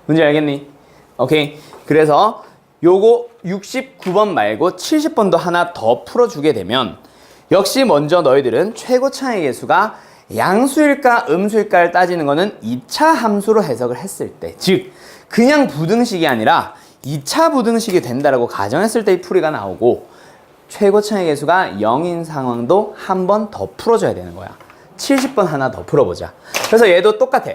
문제 알겠니? 오케이? 그래서 요거 69번 말고 70번도 하나 더 풀어주게 되면 역시 먼저 너희들은 최고차의 계수가 양수일까 음수일까를 따지는 거는 2차 함수로 해석을 했을 때, 즉 그냥 부등식이 아니라 2차 부등식이 된다라고 가정했을 때의 풀이가 나오고, 최고차의 계수가 0인 상황도 한 번 더 풀어줘야 되는 거야. 70번 하나 더 풀어보자. 그래서 얘도 똑같아.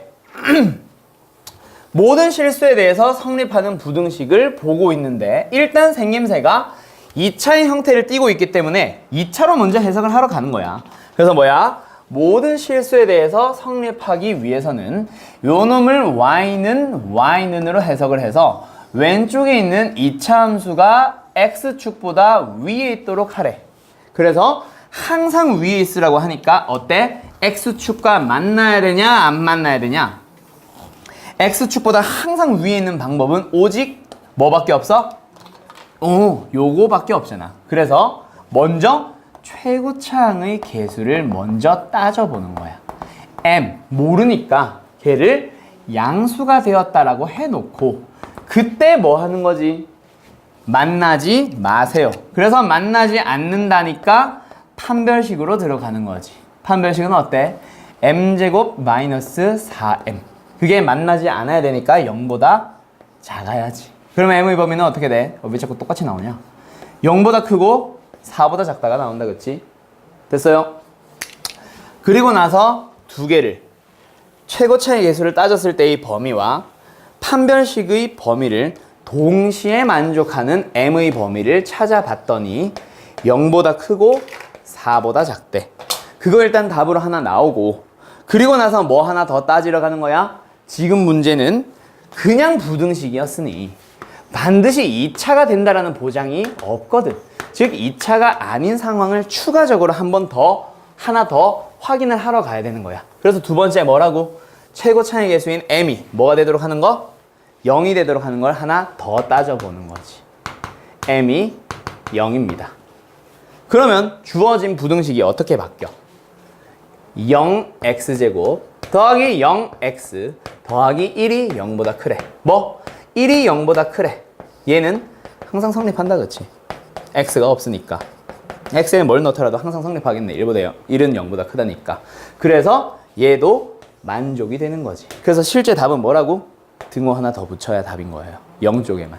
모든 실수에 대해서 성립하는 부등식을 보고 있는데 일단 생김새가 2차의 형태를 띠고 있기 때문에 2차로 먼저 해석을 하러 가는 거야. 그래서 뭐야? 모든 실수에 대해서 성립하기 위해서는 요 놈을 y는으로 해석을 해서 왼쪽에 있는 2차 함수가 x축보다 위에 있도록 하래. 그래서 항상 위에 있으라고 하니까 어때? x축과 만나야 되냐 안 만나야 되냐? x축보다 항상 위에 있는 방법은 오직 뭐밖에 없어? 요거밖에 없잖아. 그래서 먼저 최고차항의 계수를 먼저 따져보는 거야. m 모르니까 걔를 양수가 되었다라고 해놓고 그때 뭐 하는 거지? 만나지 마세요. 그래서 만나지 않는다니까 판별식으로 들어가는 거지. 판별식은 어때? m제곱 마이너스 4m. 그게 만나지 않아야 되니까 0보다 작아야지. 그러면 m의 범위는 어떻게 돼? 왜 자꾸 똑같이 나오냐? 0보다 크고 4보다 작다가 나온다, 그치? 됐어요? 그리고 나서 두 개를 최고차의 계수를 따졌을 때의 범위와 판별식의 범위를 동시에 만족하는 m의 범위를 찾아봤더니 0보다 크고 4보다 작대. 그거 일단 답으로 하나 나오고, 그리고 나서 뭐 하나 더 따지러 가는 거야? 지금 문제는 그냥 부등식이었으니 반드시 2차가 된다라는 보장이 없거든. 즉 2차가 아닌 상황을 추가적으로 하나 더 확인을 하러 가야 되는 거야. 그래서 두 번째 뭐라고? 최고차의 계수인 m이 뭐가 되도록 하는 거? 0이 되도록 하는 걸 하나 더 따져보는 거지. m이 0입니다. 그러면 주어진 부등식이 어떻게 바뀌어? 0x제곱 더하기 0x 더하기 1이 0보다 크래. 뭐? 1이 0보다 크래. 얘는 항상 성립한다, 그치? x가 없으니까. x에 뭘 넣더라도 항상 성립하겠네. 1은 0보다 크다니까. 그래서 얘도 만족이 되는 거지. 그래서 실제 답은 뭐라고? 등호 하나 더 붙여야 답인 거예요. 0쪽에만.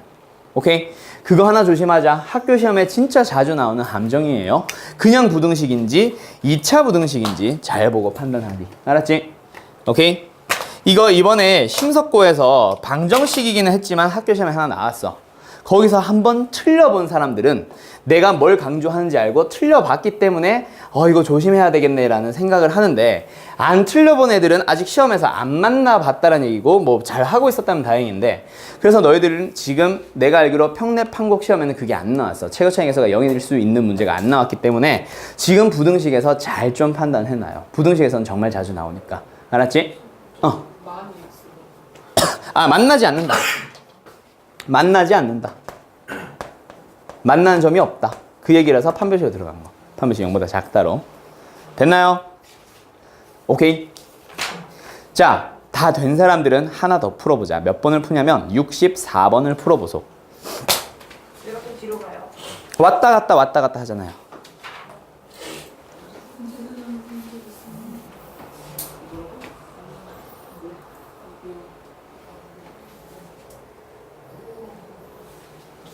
오케이? 그거 하나 조심하자. 학교 시험에 진짜 자주 나오는 함정이에요. 그냥 부등식인지 2차 부등식인지 잘 보고 판단하기. 알았지? 오케이? 이거 이번에 심석고에서 방정식이기는 했지만 학교 시험에 하나 나왔어. 거기서 한번 틀려본 사람들은 내가 뭘 강조하는지 알고 틀려봤기 때문에 이거 조심해야 되겠네 라는 생각을 하는데, 안 틀려본 애들은 아직 시험에서 안 만나봤다는 얘기고 뭐 잘하고 있었다면 다행인데, 그래서 너희들은 지금 내가 알기로 평랩 판곡 시험에는 그게 안 나왔어. 최고차의 계수가 0일 수 있는 문제가 안 나왔기 때문에 지금 부등식에서 잘 좀 판단해놔요. 부등식에서는 정말 자주 나오니까. 알았지? 만나지 않는다. 만나지 않는다. 만나는 점이 없다. 그 얘기라서 판별식으로 들어간 거. 판별식 0보다 작다로. 됐나요? 오케이. 자, 다 된 사람들은 하나 더 풀어보자. 몇 번을 푸냐면 64번을 풀어보소.
이렇게 뒤로 가요.
왔다 갔다 하잖아요.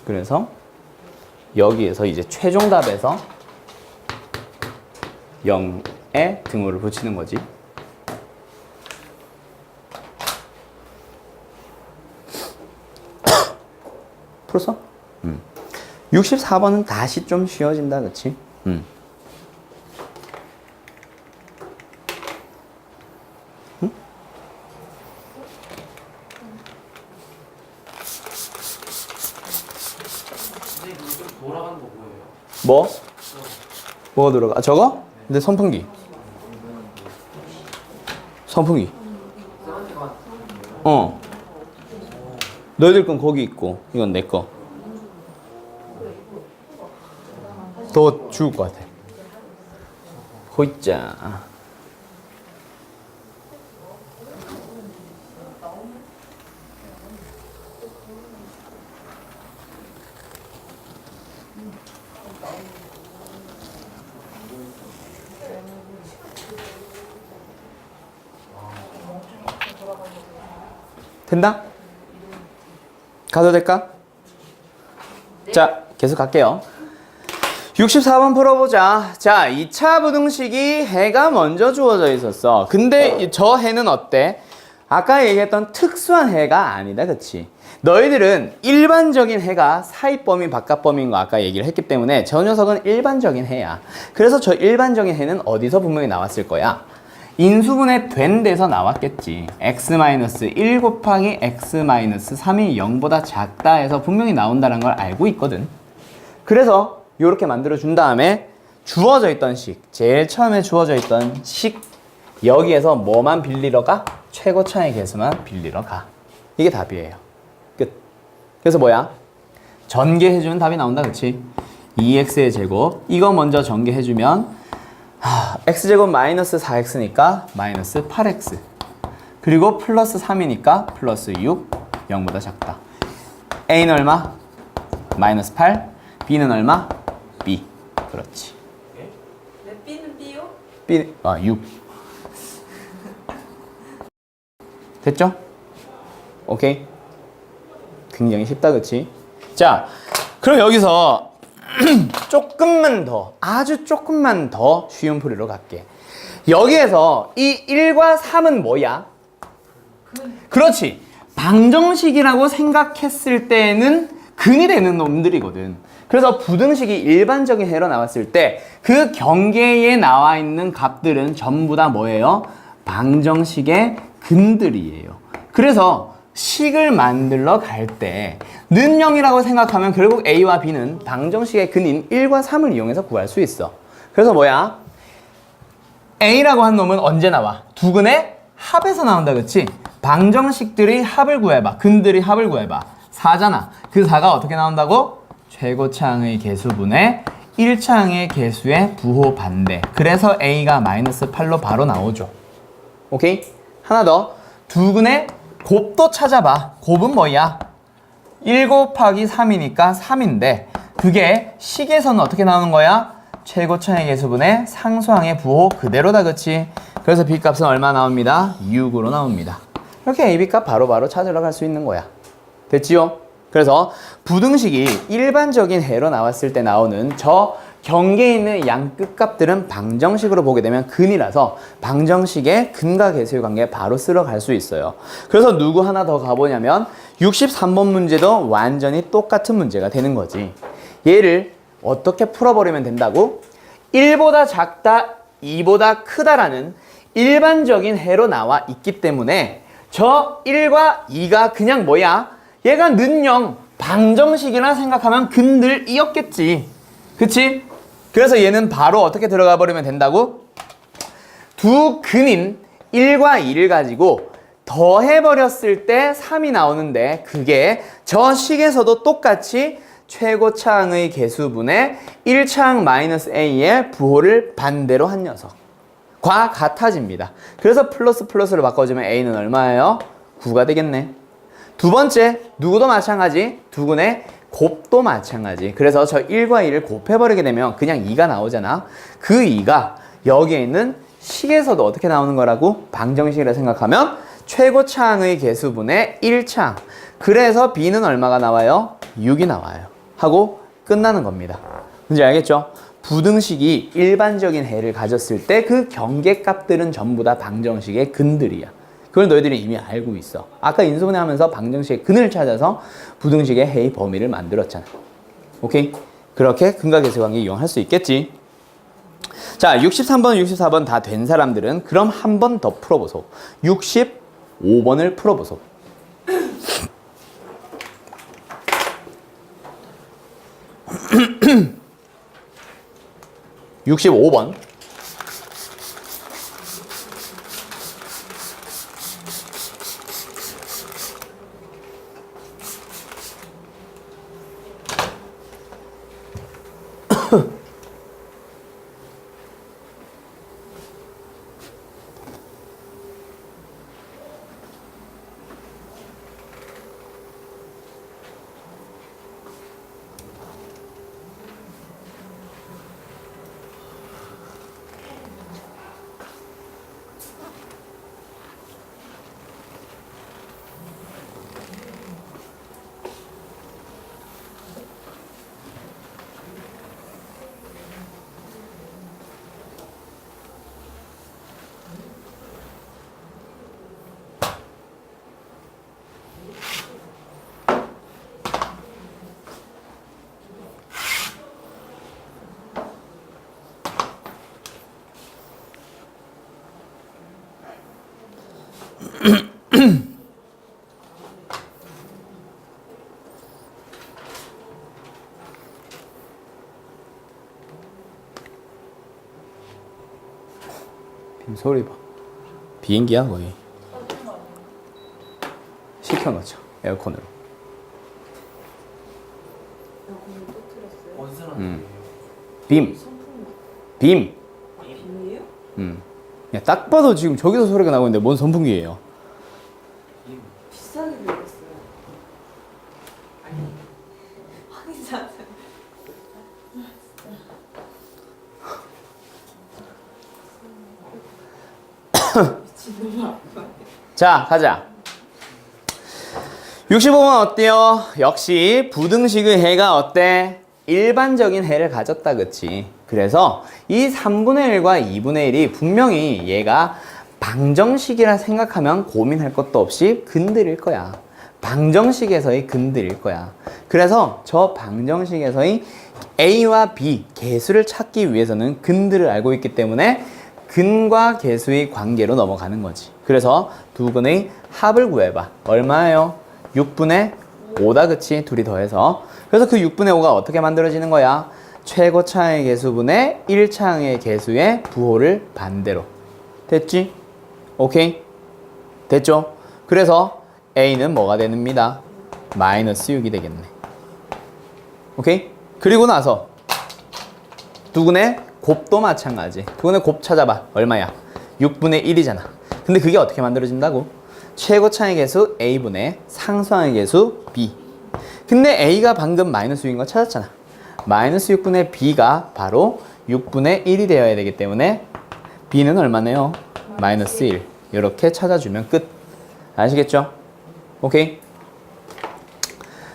그래서 여기에서 이제 최종 답에서 0에 등호를 붙이는 거지. 풀었어? 64번은 다시 좀 쉬워진다, 그치? 응?
돌아가는 거 뭐예요?
뭐? 뭐가 들어가? 저거? 근데 선풍기. 선풍기. 너희들 건 거기 있고 이건 내 거. 더 죽을 것 같아. 호이자. 된다? 가도 될까? 자, 계속 갈게요. 64번 풀어보자. 자, 2차 부등식이 해가 먼저 주어져 있었어. 근데 저 해는 어때? 아까 얘기했던 특수한 해가 아니다, 그치? 너희들은 일반적인 해가 사이범위, 바깥범위인 거 아까 얘기를 했기 때문에 저 녀석은 일반적인 해야. 그래서 저 일반적인 해는 어디서 분명히 나왔을 거야? 인수분해 된 데서 나왔겠지. x-1 곱하기 x-3이 0보다 작다 해서 분명히 나온다는 걸 알고 있거든. 그래서 이렇게 만들어 준 다음에 주어져 있던 식, 제일 처음에 주어져 있던 식, 여기에서 뭐만 빌리러 가? 최고차의 개수만 빌리러 가. 이게 답이에요. 끝. 그래서 뭐야? 전개해주면 답이 나온다, 그치? 2x의 제곱, 이거 먼저 전개해주면 x제곱 마이너스 4x니까 마이너스 8x, 그리고 플러스 3이니까 플러스 6, 0보다 작다. a는 얼마? 마이너스 8, b는 얼마? b. 그렇지.
네, B는 B요?
b, 6. 됐죠? 오케이? 굉장히 쉽다, 그치? 자, 그럼 여기서 조금만 더, 아주 조금만 더 쉬운 풀이로 갈게. 여기에서 이 1과 3은 뭐야? 그렇지. 방정식이라고 생각했을 때는 근이 되는 놈들이거든. 그래서 부등식이 일반적인 해로 나왔을 때 그 경계에 나와 있는 값들은 전부 다 뭐예요? 방정식의 근들이에요. 그래서 식을 만들러 갈 때 는 0이라고 생각하면 결국 a와 b는 방정식의 근인 1과 3을 이용해서 구할 수 있어. 그래서 뭐야? a라고 한 놈은 언제 나와? 두 근의 합에서 나온다, 그치? 방정식들이 합을 구해봐. 근들이 합을 구해봐. 4잖아. 그 4가 어떻게 나온다고? 최고차항의 개수분의 1차항의 개수의 부호 반대. 그래서 a가 마이너스 8로 바로 나오죠. 오케이? 하나 더. 두 근의 곱도 찾아봐. 곱은 뭐야? 1 곱하기 3이니까 3인데 그게 식에서는 어떻게 나오는 거야? 최고차항의 개수분의 상수항의 부호 그대로다, 그치? 그래서 b값은 얼마 나옵니다? 6으로 나옵니다. 이렇게 a, b값 바로바로 찾으러 갈 수 있는 거야. 됐지요? 그래서 부등식이 일반적인 해로 나왔을 때 나오는 저 경계에 있는 양 끝값들은 방정식으로 보게 되면 근이라서 방정식의 근과 개수의 관계에 바로 쓸어 갈 수 있어요. 그래서 누구 하나 더 가보냐면 63번 문제도 완전히 똑같은 문제가 되는 거지. 얘를 어떻게 풀어버리면 된다고? 1보다 작다, 2보다 크다라는 일반적인 해로 나와 있기 때문에 저 1과 2가 그냥 뭐야? 얘가 는 0, 방정식이라 생각하면 근들이었겠지. 그치? 그래서 얘는 바로 어떻게 들어가 버리면 된다고? 두 근인 1과 2를 가지고 더해버렸을 때 3이 나오는데 그게 저 식에서도 똑같이 최고차항의 개수분의 1차항 마이너스 a의 부호를 반대로 한 녀석과 같아집니다. 그래서 플러스 플러스로 바꿔주면 a는 얼마예요? 9가 되겠네. 두 번째, 누구도 마찬가지, 두 근의 곱도 마찬가지. 그래서 저 1과 2를 곱해버리게 되면 그냥 2가 나오잖아. 그 2가 여기에 있는 식에서도 어떻게 나오는 거라고? 방정식이라 생각하면 최고차항의 개수분의 1차항. 그래서 b는 얼마가 나와요? 6이 나와요. 하고 끝나는 겁니다. 뭔지 알겠죠? 부등식이 일반적인 해를 가졌을 때 그 경계값들은 전부 다 방정식의 근들이야. 그걸 너희들이 이미 알고 있어. 아까 인수분해 하면서 방정식의 근을 찾아서 부등식의 해의 범위를 만들었잖아. 오케이? 그렇게 근과 개수 관계 이용할 수 있겠지. 자, 63번, 64번 다 된 사람들은 그럼 한 번 더 풀어보소. 65번을 풀어보소. 65번. 소리 봐. 비행기야 거의. 시켜놓자 에어컨으로.
원스러운
빔. 빔.
빔이에요?
야, 딱 봐도 지금 저기서 소리가 나고 있는데 뭔 선풍기예요?
비싸게 들었어요. 아니 확인사. 미친놈아.
자, 가자. 65번 어때요? 역시 부등식의 해가 어때? 일반적인 해를 가졌다, 그치? 그래서 이 3분의 1과 2분의 1이 분명히 얘가 방정식이라 생각하면 고민할 것도 없이 근들일 거야. 방정식에서의 근들일 거야. 그래서 저 방정식에서의 A와 B, 개수를 찾기 위해서는 근들을 알고 있기 때문에 근과 개수의 관계로 넘어가는 거지. 그래서 두 근의 합을 구해봐. 얼마예요? 6분의 5다, 그치? 둘이 더해서. 그래서 그 6분의 5가 어떻게 만들어지는 거야? 최고차의 개수분의 1차의 개수의 부호를 반대로. 됐지? 오케이? 됐죠? 그래서 A는 뭐가 됩니다? 마이너스 6이 되겠네. 오케이? 그리고 나서 두근의 곱도 마찬가지. 두근의 곱 찾아봐. 얼마야? 6분의 1이잖아. 근데 그게 어떻게 만들어진다고? 최고차의 개수 A분의 상수항의 개수 B. 근데 A가 방금 마이너스 6인 거 찾았잖아. 마이너스 6분의 B가 바로 6분의 1이 되어야 되기 때문에 B는 얼마네요? 마이너스 1. 이렇게 찾아주면 끝. 아시겠죠? 오케이?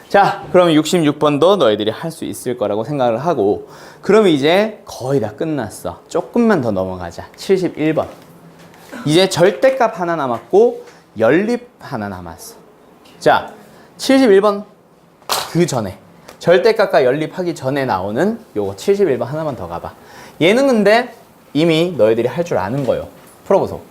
자, 그럼 66번도 너희들이 할 수 있을 거라고 생각을 하고, 그럼 이제 거의 다 끝났어. 조금만 더 넘어가자. 71번. 이제 절대값 하나 남았고 연립 하나 남았어. 자, 71번 그 전에 절대값과 연립하기 전에 나오는 요거 71번 하나만 더 가봐. 얘는 근데 이미 너희들이 할 줄 아는 거요. 풀어보소.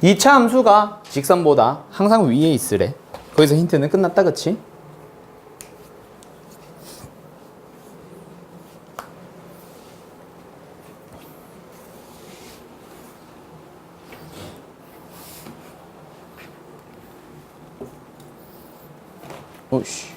이 차 함수가 직선보다 항상 위에 있으래. 거기서 힌트는 끝났다, 그치? 오씨.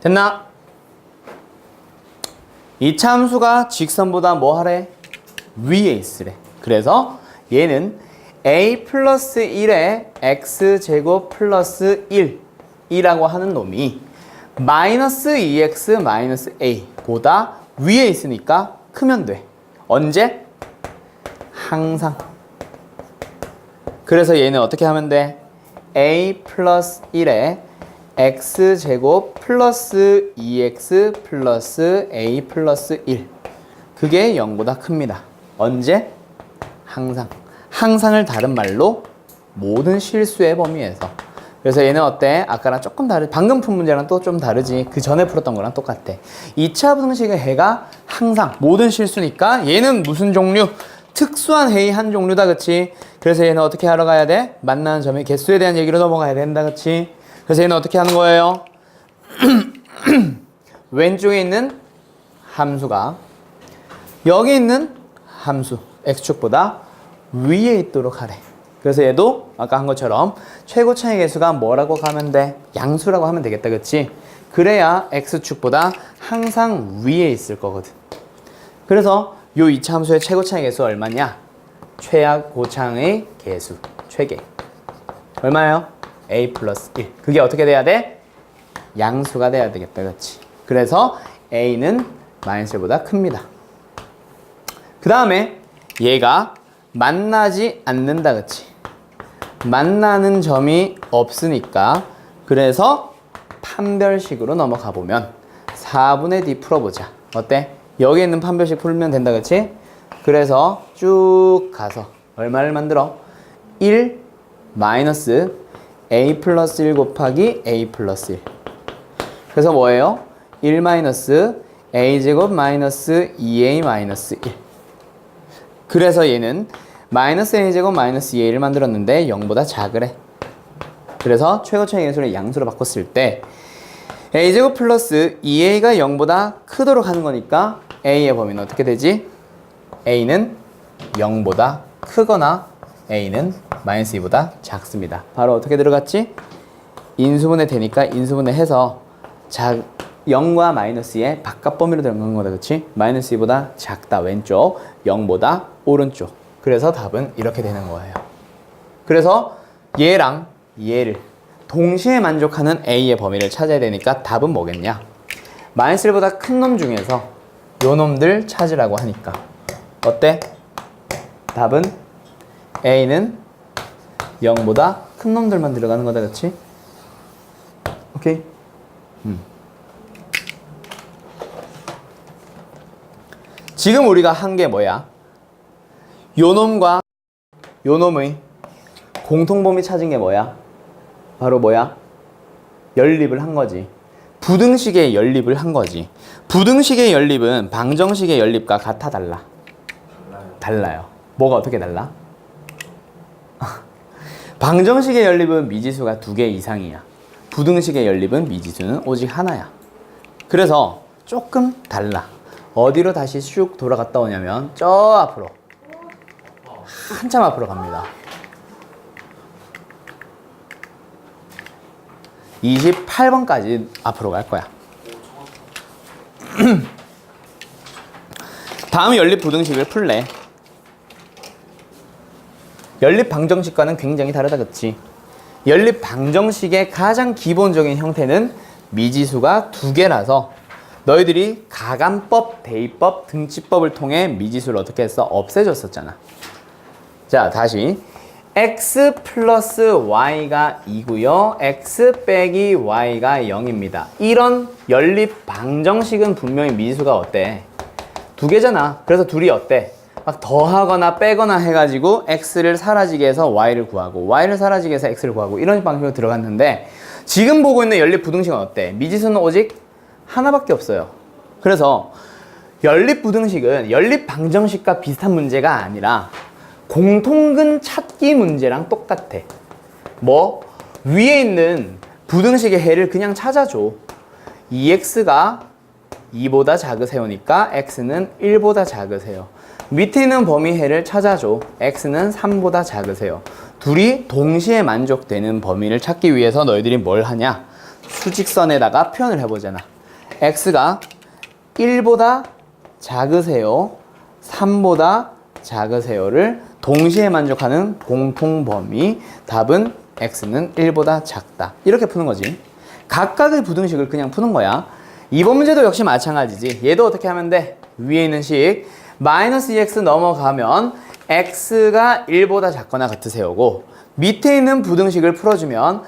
됐나? 이 참수가 직선보다 뭐 하래? 위에 있으래. 그래서 얘는 a 플러스 1에 x제곱 플러스 1이라고 하는 놈이 마이너스 2x 마이너스 a 보다 위에 있으니까 크면 돼. 언제? 항상. 그래서 얘는 어떻게 하면 돼? a 플러스 1에 x제곱 플러스 2x 플러스 a 플러스 1. 그게 0보다 큽니다. 언제? 항상. 항상을 다른 말로 모든 실수의 범위에서. 그래서 얘는 어때? 아까랑 조금 방금 푼 문제랑 또 좀 다르지. 그 전에 풀었던 거랑 똑같아. 2차 부등식의 해가 항상 모든 실수니까 얘는 무슨 종류? 특수한 해의 한 종류다, 그치? 그래서 얘는 어떻게 하러 가야 돼? 만나는 점의 개수에 대한 얘기로 넘어가야 된다, 그치? 그래서 얘는 어떻게 하는 거예요? 왼쪽에 있는 함수가 여기 있는 함수 x축보다 위에 있도록 하래. 그래서 얘도 아까 한 것처럼 최고차의 개수가 뭐라고 가면 돼? 양수라고 하면 되겠다, 그치? 그래야 x축보다 항상 위에 있을 거거든. 그래서 요 2차 함수의 최고차의 개수 얼마냐? 최악 고창의 개수, 최계. 얼마예요? a 플러스 1. 그게 어떻게 돼야 돼? 양수가 돼야 되겠다, 그치? 그래서 a는 마이너스 1보다 큽니다. 그 다음에 얘가 만나지 않는다, 그치? 만나는 점이 없으니까 그래서 판별식으로 넘어가 보면 4분의 d 풀어보자. 어때? 여기 있는 판별식 풀면 된다, 그치? 그래서 쭉 가서 얼마를 만들어? 1 마이너스 a 플러스 1 곱하기 a 플러스 1. 그래서 뭐예요? 1 마이너스 a제곱 마이너스 2a 마이너스 1. 그래서 얘는 마이너스 a제곱 마이너스 2a를 만들었는데 0보다 작으래. 그래서 최고차의 계수를 양수로 바꿨을 때 a제곱 플러스 2a가 0보다 크도록 하는 거니까 a의 범위는 어떻게 되지? a는 0보다 크거나 a는 마이너스 2보다 작습니다. 바로 어떻게 들어갔지? 인수분해 되니까 인수분해 해서 0과 마이너스 2의 바깥 범위로 들어간 거다. 그치? 마이너스 2보다 작다 왼쪽, 0보다 오른쪽. 그래서 답은 이렇게 되는 거예요. 그래서 얘랑 얘를 동시에 만족하는 a의 범위를 찾아야 되니까 답은 뭐겠냐? 마이너스 1보다 큰 놈 중에서 요 놈들 찾으라고 하니까 어때? 답은 a는 0보다 큰 놈들만 들어가는 거다. 그치? 오케이? 지금 우리가 한 게 뭐야? 요 놈과 요 놈의 공통범위 찾은 게 뭐야? 바로 뭐야? 연립을 한 거지. 부등식의 연립을 한 거지. 부등식의 연립은 방정식의 연립과 같아 달라? 달라요. 뭐가 어떻게 달라? 방정식의 연립은 미지수가 2개 이상이야. 부등식의 연립은 미지수는 오직 하나야. 그래서 조금 달라. 어디로 다시 쭉 돌아갔다 오냐면 저 앞으로 한참 앞으로 갑니다. 28번까지 앞으로 갈 거야. 다음 연립 부등식을 풀래. 연립 방정식과는 굉장히 다르다. 그치? 연립 방정식의 가장 기본적인 형태는 미지수가 2개라서 너희들이 가감법, 대입법, 등치법을 통해 미지수를 어떻게 했어? 없애줬었잖아. 자, 다시 x 플러스 y가 2고요. x 빼기 y가 0입니다. 이런 연립 방정식은 분명히 미지수가 어때? 2개잖아. 그래서 둘이 어때? 막 더하거나 빼거나 해가지고 x를 사라지게 해서 y를 구하고 y를 사라지게 해서 x를 구하고 이런 방식으로 들어갔는데 지금 보고 있는 연립 부등식은 어때? 미지수는 오직 하나밖에 없어요. 그래서 연립 부등식은 연립 방정식과 비슷한 문제가 아니라 공통근 찾기 문제랑 똑같아. 뭐? 위에 있는 부등식의 해를 그냥 찾아줘. 2x가 2보다 작으세요니까 x는 1보다 작으세요. 밑에 있는 범위 해를 찾아줘. x는 3보다 작으세요. 둘이 동시에 만족되는 범위를 찾기 위해서 너희들이 뭘 하냐? 수직선에다가 표현을 해보잖아. x가 1보다 작으세요, 3보다 작으세요를 동시에 만족하는 공통범위. 답은 x는 1보다 작다. 이렇게 푸는 거지. 각각의 부등식을 그냥 푸는 거야. 이번 문제도 역시 마찬가지지. 얘도 어떻게 하면 돼? 위에 있는 식 마이너스 2x 넘어가면 x가 1보다 작거나 같으세요고, 밑에 있는 부등식을 풀어주면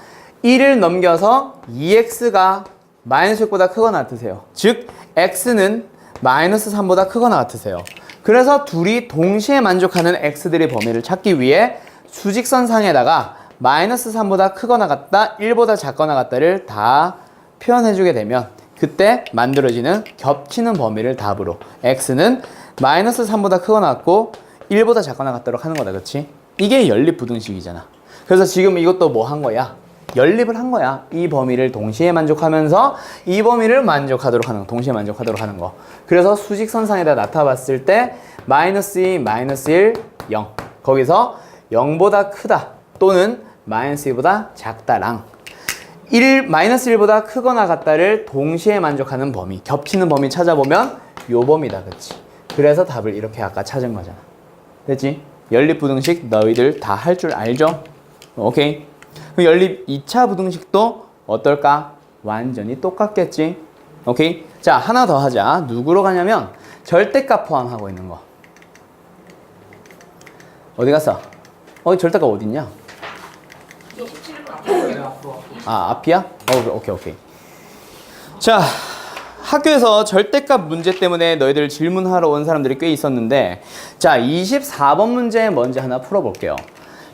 1을 넘겨서 2x가 마이너스 6보다 크거나 같으세요. 즉 x는 마이너스 3보다 크거나 같으세요. 그래서 둘이 동시에 만족하는 x들의 범위를 찾기 위해 수직선상에다가 마이너스 3보다 크거나 같다, 1보다 작거나 같다를 다 표현해주게 되면 그때 만들어지는 겹치는 범위를 답으로 x는 마이너스 3보다 크거나 같고 1보다 작거나 같도록 하는 거다. 그치? 이게 연립 부등식이잖아. 그래서 지금 이것도 뭐 한 거야? 연립을 한 거야. 이 범위를 동시에 만족하면서 이 범위를 만족하도록 하는 거, 동시에 만족하도록 하는 거. 그래서 수직선상에다 나타봤을 때 마이너스 2, 마이너스 1, 0. 거기서 0보다 크다 또는 마이너스 2보다 작다랑 마이너스 1보다 크거나 같다를 동시에 만족하는 범위, 겹치는 범위 찾아보면 요 범위다. 그치? 그래서 답을 이렇게 아까 찾은 거잖아. 됐지? 연립 부등식 너희들 다 할 줄 알죠? 오케이. 그럼 연립 2차 부등식도 어떨까? 완전히 똑같겠지? 오케이? 자, 하나 더 하자. 누구로 가냐면 절대값 포함하고 있는 거. 어디 갔어? 절대값 어딨냐? 아, 앞이야? 오케이. 자, 학교에서 절대값 문제 때문에 너희들 질문하러 온 사람들이 꽤 있었는데, 자, 24번 문제 먼저 하나 풀어볼게요.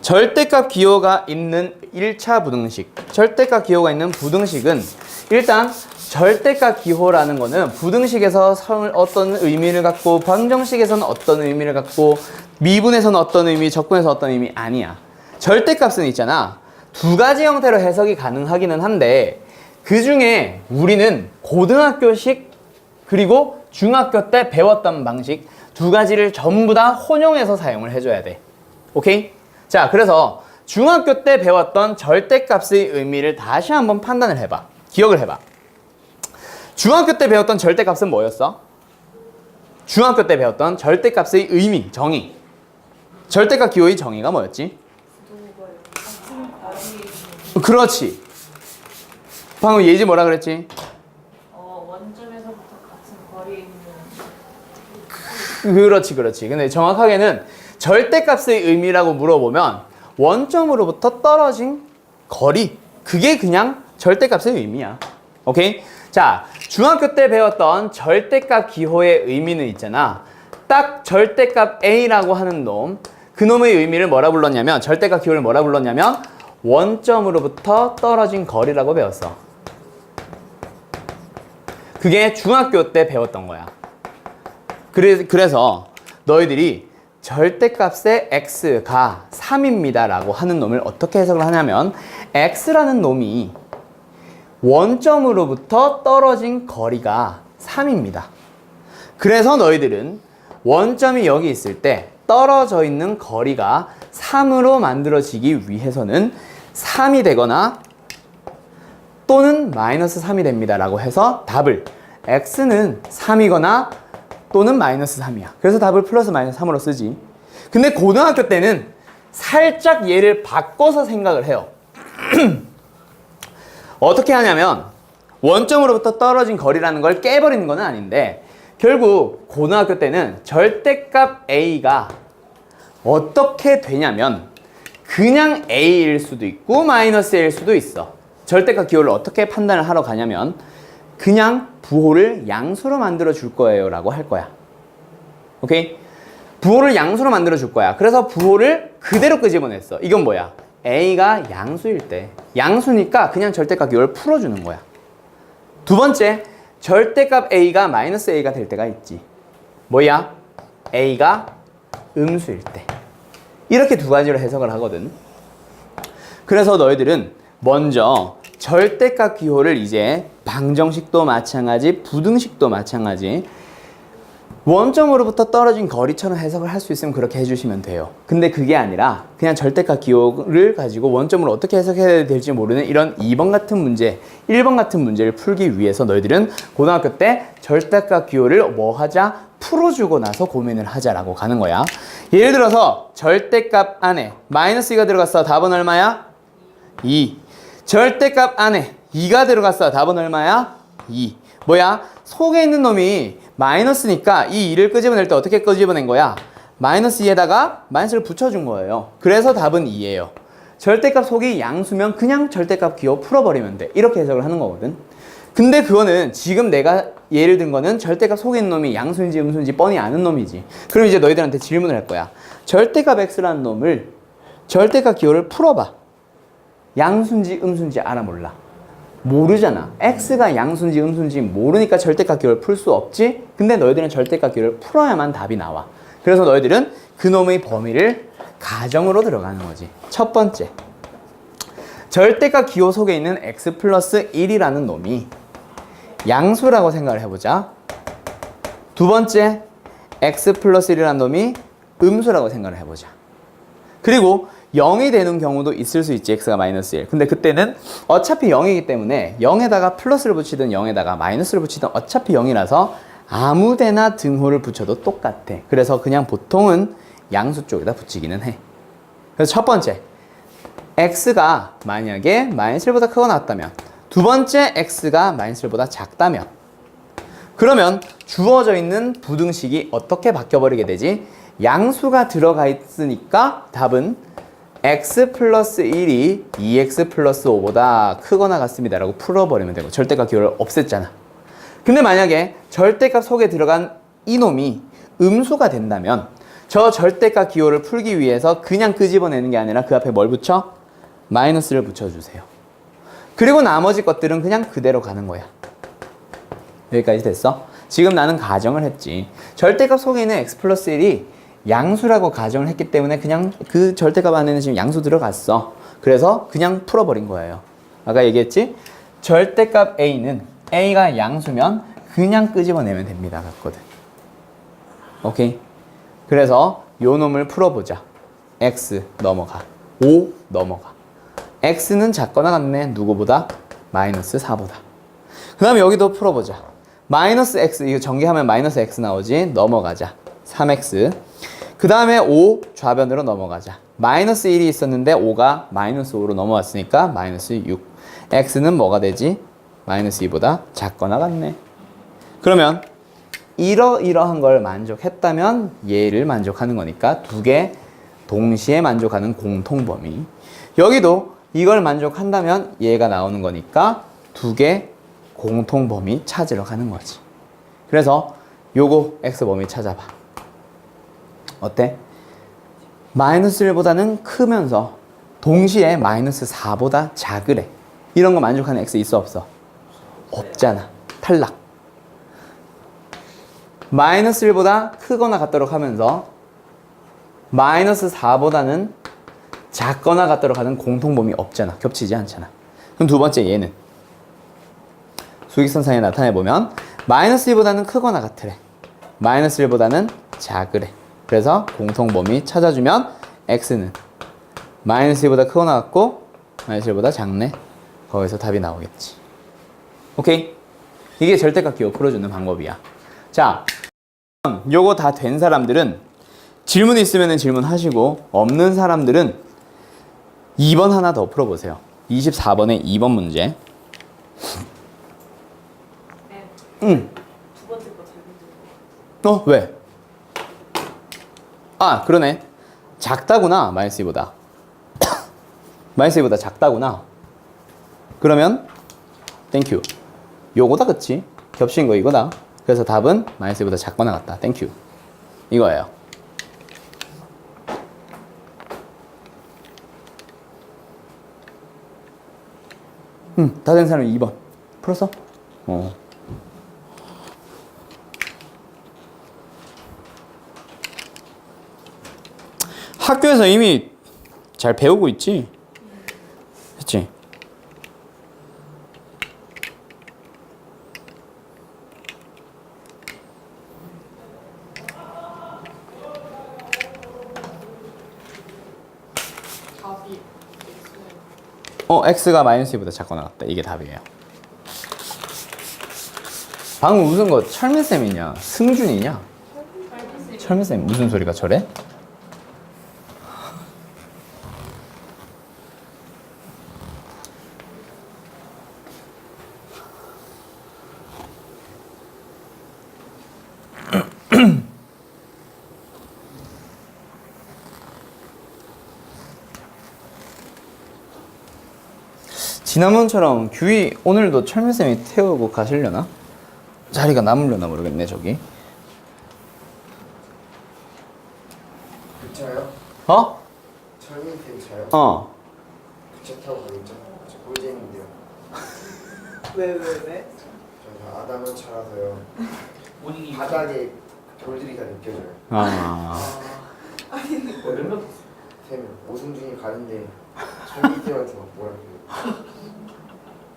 절대값 기호가 있는 1차 부등식. 절대값 기호가 있는 부등식은 일단 절대값 기호라는 거는 부등식에서 어떤 의미를 갖고 방정식에서는 어떤 의미를 갖고 미분에서는 어떤 의미, 적분에서 어떤 의미 아니야. 절대값은 있잖아. 두 가지 형태로 해석이 가능하기는 한데 그 중에 우리는 고등학교식 그리고 중학교 때 배웠던 방식 두 가지를 전부 다 혼용해서 사용을 해줘야 돼. 오케이? 자, 그래서 중학교 때 배웠던 절대값의 의미를 다시 한번 판단을 해봐. 기억을 해봐. 중학교 때 배웠던 절대값은 뭐였어? 중학교 때 배웠던 절대값의 의미, 정의. 절대값 기호의 정의가 뭐였지? 그렇지. 방금 예지 뭐라 그랬지?
원점에서부터 같은 거리에 있는.
그렇지. 근데 정확하게는 절대값의 의미라고 물어보면 원점으로부터 떨어진 거리. 그게 그냥 절대값의 의미야. 오케이? 자, 중학교 때 배웠던 절대값 기호의 의미는 있잖아. 딱 절대값 A라고 하는 놈. 그 놈의 의미를 뭐라 불렀냐면 절대값 기호를 뭐라 불렀냐면 원점으로부터 떨어진 거리라고 배웠어. 그게 중학교 때 배웠던 거야. 그래서 너희들이 절대값의 x가 3입니다 라고 하는 놈을 어떻게 해석을 하냐면 x라는 놈이 원점으로부터 떨어진 거리가 3입니다. 그래서 너희들은 원점이 여기 있을 때 떨어져 있는 거리가 3으로 만들어지기 위해서는 3이 되거나 또는 마이너스 3이 됩니다 라고 해서 답을 x는 3이거나 또는 마이너스 3이야. 그래서 답을 플러스 마이너스 3으로 쓰지. 근데 고등학교 때는 살짝 얘를 바꿔서 생각을 해요. 어떻게 하냐면 원점으로부터 떨어진 거리라는 걸 깨버리는 건 아닌데 결국 고등학교 때는 절대값 A가 어떻게 되냐면 그냥 A일 수도 있고 마이너스 A일 수도 있어. 절대값 기호를 어떻게 판단을 하러 가냐면 그냥 부호를 양수로 만들어 줄 거예요 라고 할 거야. 오케이? 부호를 양수로 만들어 줄 거야. 그래서 부호를 그대로 끄집어냈어. 이건 뭐야? A가 양수일 때 양수니까 그냥 절대값 기호를 풀어주는 거야. 두 번째, 절대값 A가 마이너스 A가 될 때가 있지. 뭐야? A가 음수일 때. 이렇게 두 가지로 해석을 하거든. 그래서 너희들은 먼저 절대값 기호를 이제 방정식도 마찬가지, 부등식도 마찬가지 원점으로부터 떨어진 거리처럼 해석을 할 수 있으면 그렇게 해주시면 돼요. 근데 그게 아니라 그냥 절대값 기호를 가지고 원점을 어떻게 해석해야 될지 모르는 이런 2번 같은 문제, 1번 같은 문제를 풀기 위해서 너희들은 고등학교 때 절대값 기호를 뭐 하자? 풀어주고 나서 고민을 하자라고 가는 거야. 예를 들어서 절대값 안에 마이너스 2가 들어갔어. 답은 얼마야? 2. 절대값 안에 2가 들어갔어. 답은 얼마야? 2. 뭐야? 속에 있는 놈이 마이너스니까 이 2를 끄집어낼 때 어떻게 끄집어낸 거야? 마이너스 2에다가 마이너스를 붙여준 거예요. 그래서 답은 2예요. 절대값 속이 양수면 그냥 절대값 기호 풀어버리면 돼. 이렇게 해석을 하는 거거든. 근데 그거는 지금 내가 예를 든 거는 절대값 속에 있는 놈이 양수인지 음수인지 뻔히 아는 놈이지. 그럼 이제 너희들한테 질문을 할 거야. 절대값 x라는 놈을 절대값 기호를 풀어봐. 양수인지 음수인지 알아 몰라? 모르잖아. x가 양수인지 음수인지 모르니까 절대값 기호를 풀 수 없지? 근데 너희들은 절대값 기호를 풀어야만 답이 나와. 그래서 너희들은 그놈의 범위를 가정으로 들어가는 거지. 첫 번째, 절대값 기호 속에 있는 x 플러스 1이라는 놈이 양수라고 생각을 해보자. 두 번째, x 플러스 1이라는 놈이 음수라고 생각을 해보자. 그리고 0이 되는 경우도 있을 수 있지. x가 마이너스 1. 근데 그때는 어차피 0이기 때문에 0에다가 플러스를 붙이든 0에다가 마이너스를 붙이든 어차피 0이라서 아무데나 등호를 붙여도 똑같아. 그래서 그냥 보통은 양수 쪽에다 붙이기는 해. 그래서 첫 번째, x가 만약에 마이너스 1보다 크거나 같다면, 두 번째 x가 마이너스 1보다 작다면, 그러면 주어져 있는 부등식이 어떻게 바뀌어버리게 되지? 양수가 들어가 있으니까 답은 x 플러스 1이 2x 플러스 5보다 크거나 같습니다 라고 풀어버리면 되고 절대값 기호를 없앴잖아. 근데 만약에 절대값 속에 들어간 이놈이 음수가 된다면 저 절대값 기호를 풀기 위해서 그냥 끄집어내는 게 아니라 그 앞에 뭘 붙여? 마이너스를 붙여주세요. 그리고 나머지 것들은 그냥 그대로 가는 거야. 여기까지 됐어? 지금 나는 가정을 했지. 절대값 속에 있는 x 플러스 1이 양수라고 가정을 했기 때문에 그냥 그 절대값 안에는 지금 양수 들어갔어. 그래서 그냥 풀어버린 거예요. 아까 얘기했지? 절대값 a는 a가 양수면 그냥 끄집어내면 됩니다. 같거든. 오케이? 그래서 요 놈을 풀어보자. x 넘어가. 5 넘어가. x는 작거나 같네. 누구보다? 마이너스 4보다. 그 다음에 여기도 풀어보자. 마이너스 x, 이거 전개하면 마이너스 x 나오지? 넘어가자. 3x. 그 다음에 5 좌변으로 넘어가자. 마이너스 1이 있었는데 5가 마이너스 5로 넘어왔으니까 마이너스 6. x는 뭐가 되지? 마이너스 2보다 작거나 같네. 그러면 이러이러한 걸 만족했다면 얘를 만족하는 거니까 두 개 동시에 만족하는 공통범위. 여기도 이걸 만족한다면 얘가 나오는 거니까 두 개 공통범위 찾으러 가는 거지. 그래서 요거 x범위 찾아봐. 어때? 마이너스 1보다는 크면서 동시에 마이너스 4보다 작으래. 이런 거 만족하는 x 있어 없어? 없잖아. 탈락. 마이너스 1보다 크거나 같도록 하면서 마이너스 4보다는 작거나 같도록 하는 공통범위 없잖아. 겹치지 않잖아. 그럼 두 번째 얘는 수직선상에 나타내보면 마이너스 2보다는 크거나 같으래. 마이너스 1보다는 작으래. 그래서 공통범위 찾아주면 x는 마이너스 2보다 크거나 같고 마이너스 1보다 작네. 거기서 답이 나오겠지. 오케이? 이게 절대값 기호 풀어주는 방법이야. 자, 요거 다 된 사람들은 질문 있으면 질문하시고 없는 사람들은 2번 하나 더 풀어보세요. 24번의 2번 문제.
네.
응.
두 번째 거 잘못
왜? 아, 그러네. 작다구나, 마이너스 2보다. 마이너스 2보다 작다구나. 그러면 땡큐. 요거다, 그치? 겹친 거 이거다. 그래서 답은 마이너스 2보다 작거나 같다. 땡큐. 이거예요. 다 된 사람이 2번. 풀었어? 학교에서 이미 잘 배우고 있지? 했지?
답이
x가 마이너스 2보다 작거나 같다. 이게 답이에요. 방금 웃은 거 철민쌤이냐? 승준이냐? 철민쌤 무슨 소리가 저래? 지난번처럼 규희 오늘도 철민쌤이 태우고 가시려나? 자리가 남으려나 모르겠네 저기.
그쳐요?
어?
철민팀 쳐요?
어.
그쳐 타고 가겠죠? 저 꿀잼인데요.
왜?
저 아담한차라서요.
모닝이
바닥에 돌들이 다 느껴져요.
몇 명?
3명. 오승준이 가는데 철민팀한테 막 뭐라 그래요.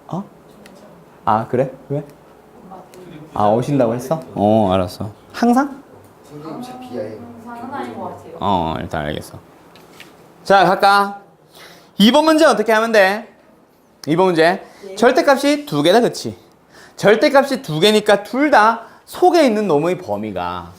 어? 아 그래? 왜?
엄마
아 오신다고 했어? 알았어. 항상?
선생님 차 비하해.
상은 아닌 것 같아요.
일단 알겠어. 자 갈까? 2번 문제 어떻게 하면 돼? 2번 문제 절대값이 두 개다 그치? 절대값이 두 개니까 둘 다 속에 있는 놈의 범위가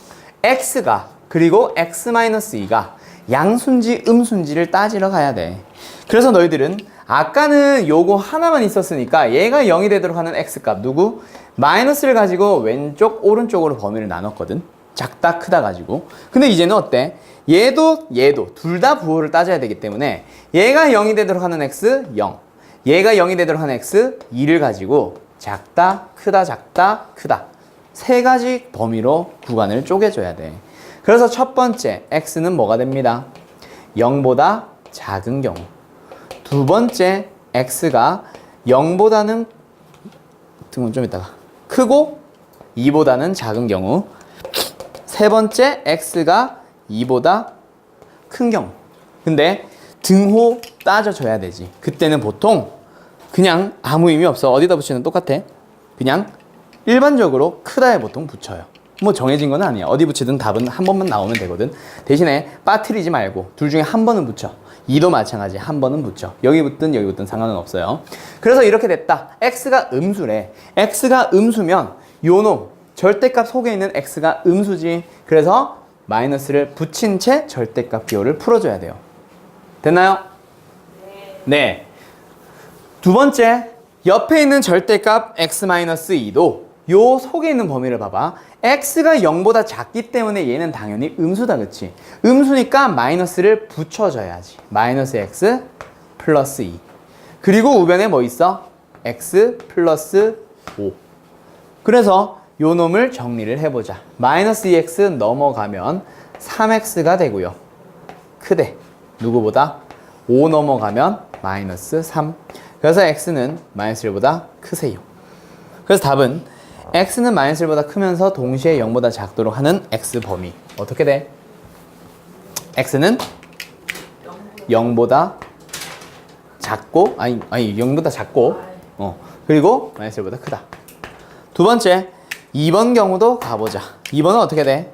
x가 그리고 x-2가 양수인지 음수인지를 따지러 가야 돼. 그래서 너희들은 아까는 요거 하나만 있었으니까 얘가 0이 되도록 하는 x값 누구? 마이너스를 가지고 왼쪽 오른쪽으로 범위를 나눴거든. 작다 크다 가지고. 근데 이제는 어때? 얘도 둘 다 부호를 따져야 되기 때문에 얘가 0이 되도록 하는 x 0, 얘가 0이 되도록 하는 x 2를 가지고 작다 크다 작다 크다 세 가지 범위로 구간을 쪼개줘야 돼. 그래서 첫 번째 x는 뭐가 됩니다? 0보다 작은 경우. 두 번째 x가 0보다는 좀 이따가 크고 2보다는 작은 경우. 세 번째 x가 2보다 큰 경우. 근데 등호 따져줘야 되지. 그때는 보통 그냥 아무 의미 없어. 어디다 붙이는 똑같아. 그냥 일반적으로 크다에 보통 붙여요. 뭐 정해진 건 아니야. 어디 붙이든 답은 한 번만 나오면 되거든. 대신에 빠뜨리지 말고 둘 중에 한 번은 붙여. 2도 마찬가지 한 번은 붙여. 여기 붙든 상관은 없어요. 그래서 이렇게 됐다. x가 음수래. x가 음수면 요놈 절대값 속에 있는 x가 음수지. 그래서 마이너스를 붙인 채 절대값 기호를 풀어줘야 돼요. 됐나요? 네. 두 번째, 옆에 있는 절대값 x-2도 요 속에 있는 범위를 봐봐. x가 0보다 작기 때문에 얘는 당연히 음수다, 그치? 음수니까 마이너스를 붙여줘야지. 마이너스 x 플러스 2. 그리고 우변에 뭐 있어? x 플러스 5. 그래서 요 놈을 정리를 해보자. 마이너스 2x 넘어가면 3x가 되고요. 크대. 누구보다? 5 넘어가면 마이너스 3. 그래서 x는 마이너스 1보다 크세요. 그래서 답은 x는 마이너스 1보다 크면서 동시에 0보다 작도록 하는 x 범위. 어떻게 돼? x는 0보다 작고, 아니 0보다 작고, 그리고 마이너스 1보다 크다. 두 번째, 2번 경우도 가보자. 2번은 어떻게 돼?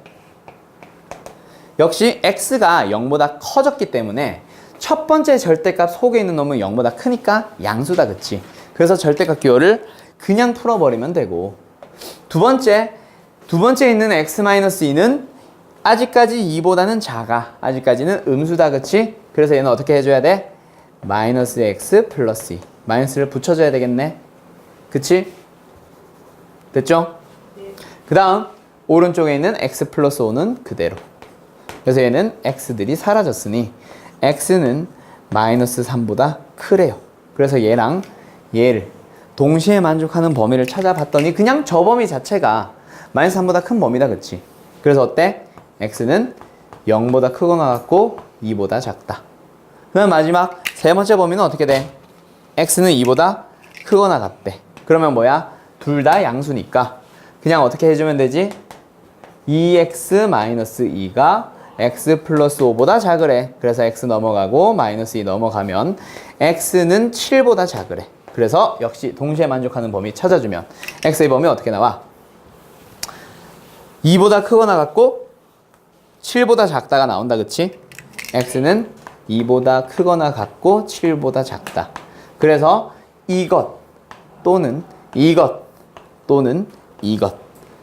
역시 x가 0보다 커졌기 때문에 첫 번째 절대값 속에 있는 놈은 0보다 크니까 양수다, 그치? 그래서 절대값 기호를 그냥 풀어버리면 되고, 두 번째 있는 x-2는 아직까지 2보다는 작아. 아직까지는 음수다, 그치? 그래서 얘는 어떻게 해줘야 돼? 마이너스 x 플러스 2. 마이너스를 붙여줘야 되겠네. 그치? 됐죠? 그 다음 오른쪽에 있는 x 플러스 5는 그대로. 그래서 얘는 x들이 사라졌으니 x는 마이너스 3보다 크래요. 그래서 얘랑 얘를 동시에 만족하는 범위를 찾아봤더니 그냥 저 범위 자체가 마이너스 3보다 큰 범위다, 그치? 그래서 어때? x는 0보다 크거나 같고 2보다 작다. 그럼 마지막 세 번째 범위는 어떻게 돼? x는 2보다 크거나 같대. 그러면 뭐야? 둘 다 양수니까 그냥 어떻게 해주면 되지? 2x-2가 x 플러스 5보다 작으래. 그래서 x 넘어가고 마이너스 2 넘어가면 x는 7보다 작으래. 그래서 역시 동시에 만족하는 범위 찾아주면 x의 범위 어떻게 나와? 2보다 크거나 같고 7보다 작다가 나온다, 그치? x는 2보다 크거나 같고 7보다 작다. 그래서 이것 또는 이것 또는 이것.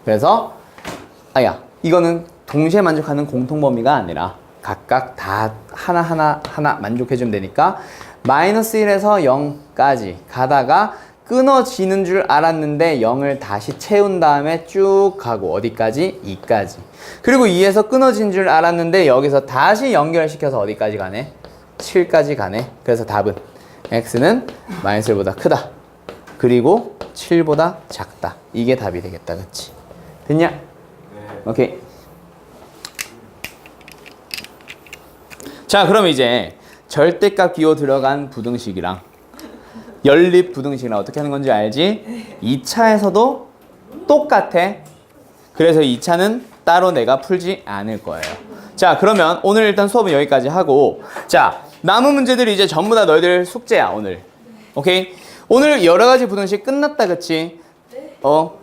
그래서 이거는 동시에 만족하는 공통범위가 아니라 각각 다 하나 만족해주면 되니까 마이너스 1에서 0까지 가다가 끊어지는 줄 알았는데 0을 다시 채운 다음에 쭉 가고 어디까지? 2까지. 그리고 2에서 끊어진 줄 알았는데 여기서 다시 연결시켜서 어디까지 가네? 7까지 가네. 그래서 답은 x는 마이너스 1보다 크다. 그리고 7보다 작다. 이게 답이 되겠다, 그치? 됐냐? 네. 오케이. 자, 그럼 이제 절대값 기호 들어간 부등식이랑 연립 부등식이랑 어떻게 하는 건지 알지? 2차에서도 똑같아. 그래서 2차는 따로 내가 풀지 않을 거예요. 자, 그러면 오늘 일단 수업은 여기까지 하고, 자, 남은 문제들이 이제 전부 다 너희들 숙제야, 오늘. 오케이? 오늘 여러 가지 부등식 끝났다, 그치?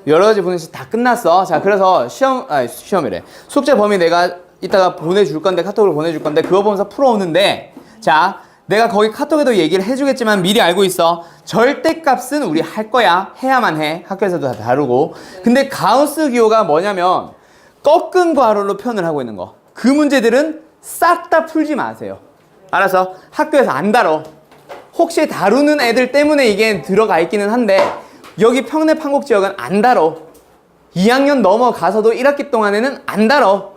여러 가지 부등식 다 끝났어. 자, 그래서 시험이래. 숙제 범위 내가 이따가 보내줄 건데, 카톡으로 보내줄 건데, 그거 보면서 풀어오는데, 자, 내가 거기 카톡에도 얘기를 해주겠지만 미리 알고 있어. 절대값은 우리 할 거야. 해야만 해. 학교에서도 다 다루고. 근데 가우스 기호가 뭐냐면, 꺾은 괄호로 표현을 하고 있는 거. 그 문제들은 싹 다 풀지 마세요. 알아서 학교에서 안 다뤄. 혹시 다루는 애들 때문에 이게 들어가 있기는 한데 여기 평내 판곡 지역은 안 다뤄. 2학년 넘어가서도 1학기 동안에는 안 다뤄.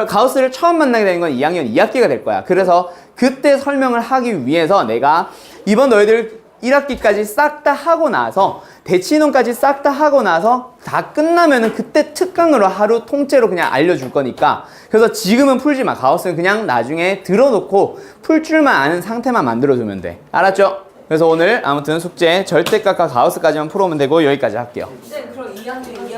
가우스를 처음 만나게 되는 건 2학년 2학기가 될 거야. 그래서 그때 설명을 하기 위해서 내가 이번 너희들 1학기까지 싹 다 하고 나서 대치인원까지 싹 다 하고 나서 다 끝나면은 그때 특강으로 하루 통째로 그냥 알려줄 거니까 그래서 지금은 풀지 마. 가우스는 그냥 나중에 들어놓고 풀 줄만 아는 상태만 만들어주면 돼. 알았죠? 그래서 오늘 아무튼 숙제 절대값과 가우스까지만 풀어오면 되고 여기까지 할게요.
네, 그럼 2학년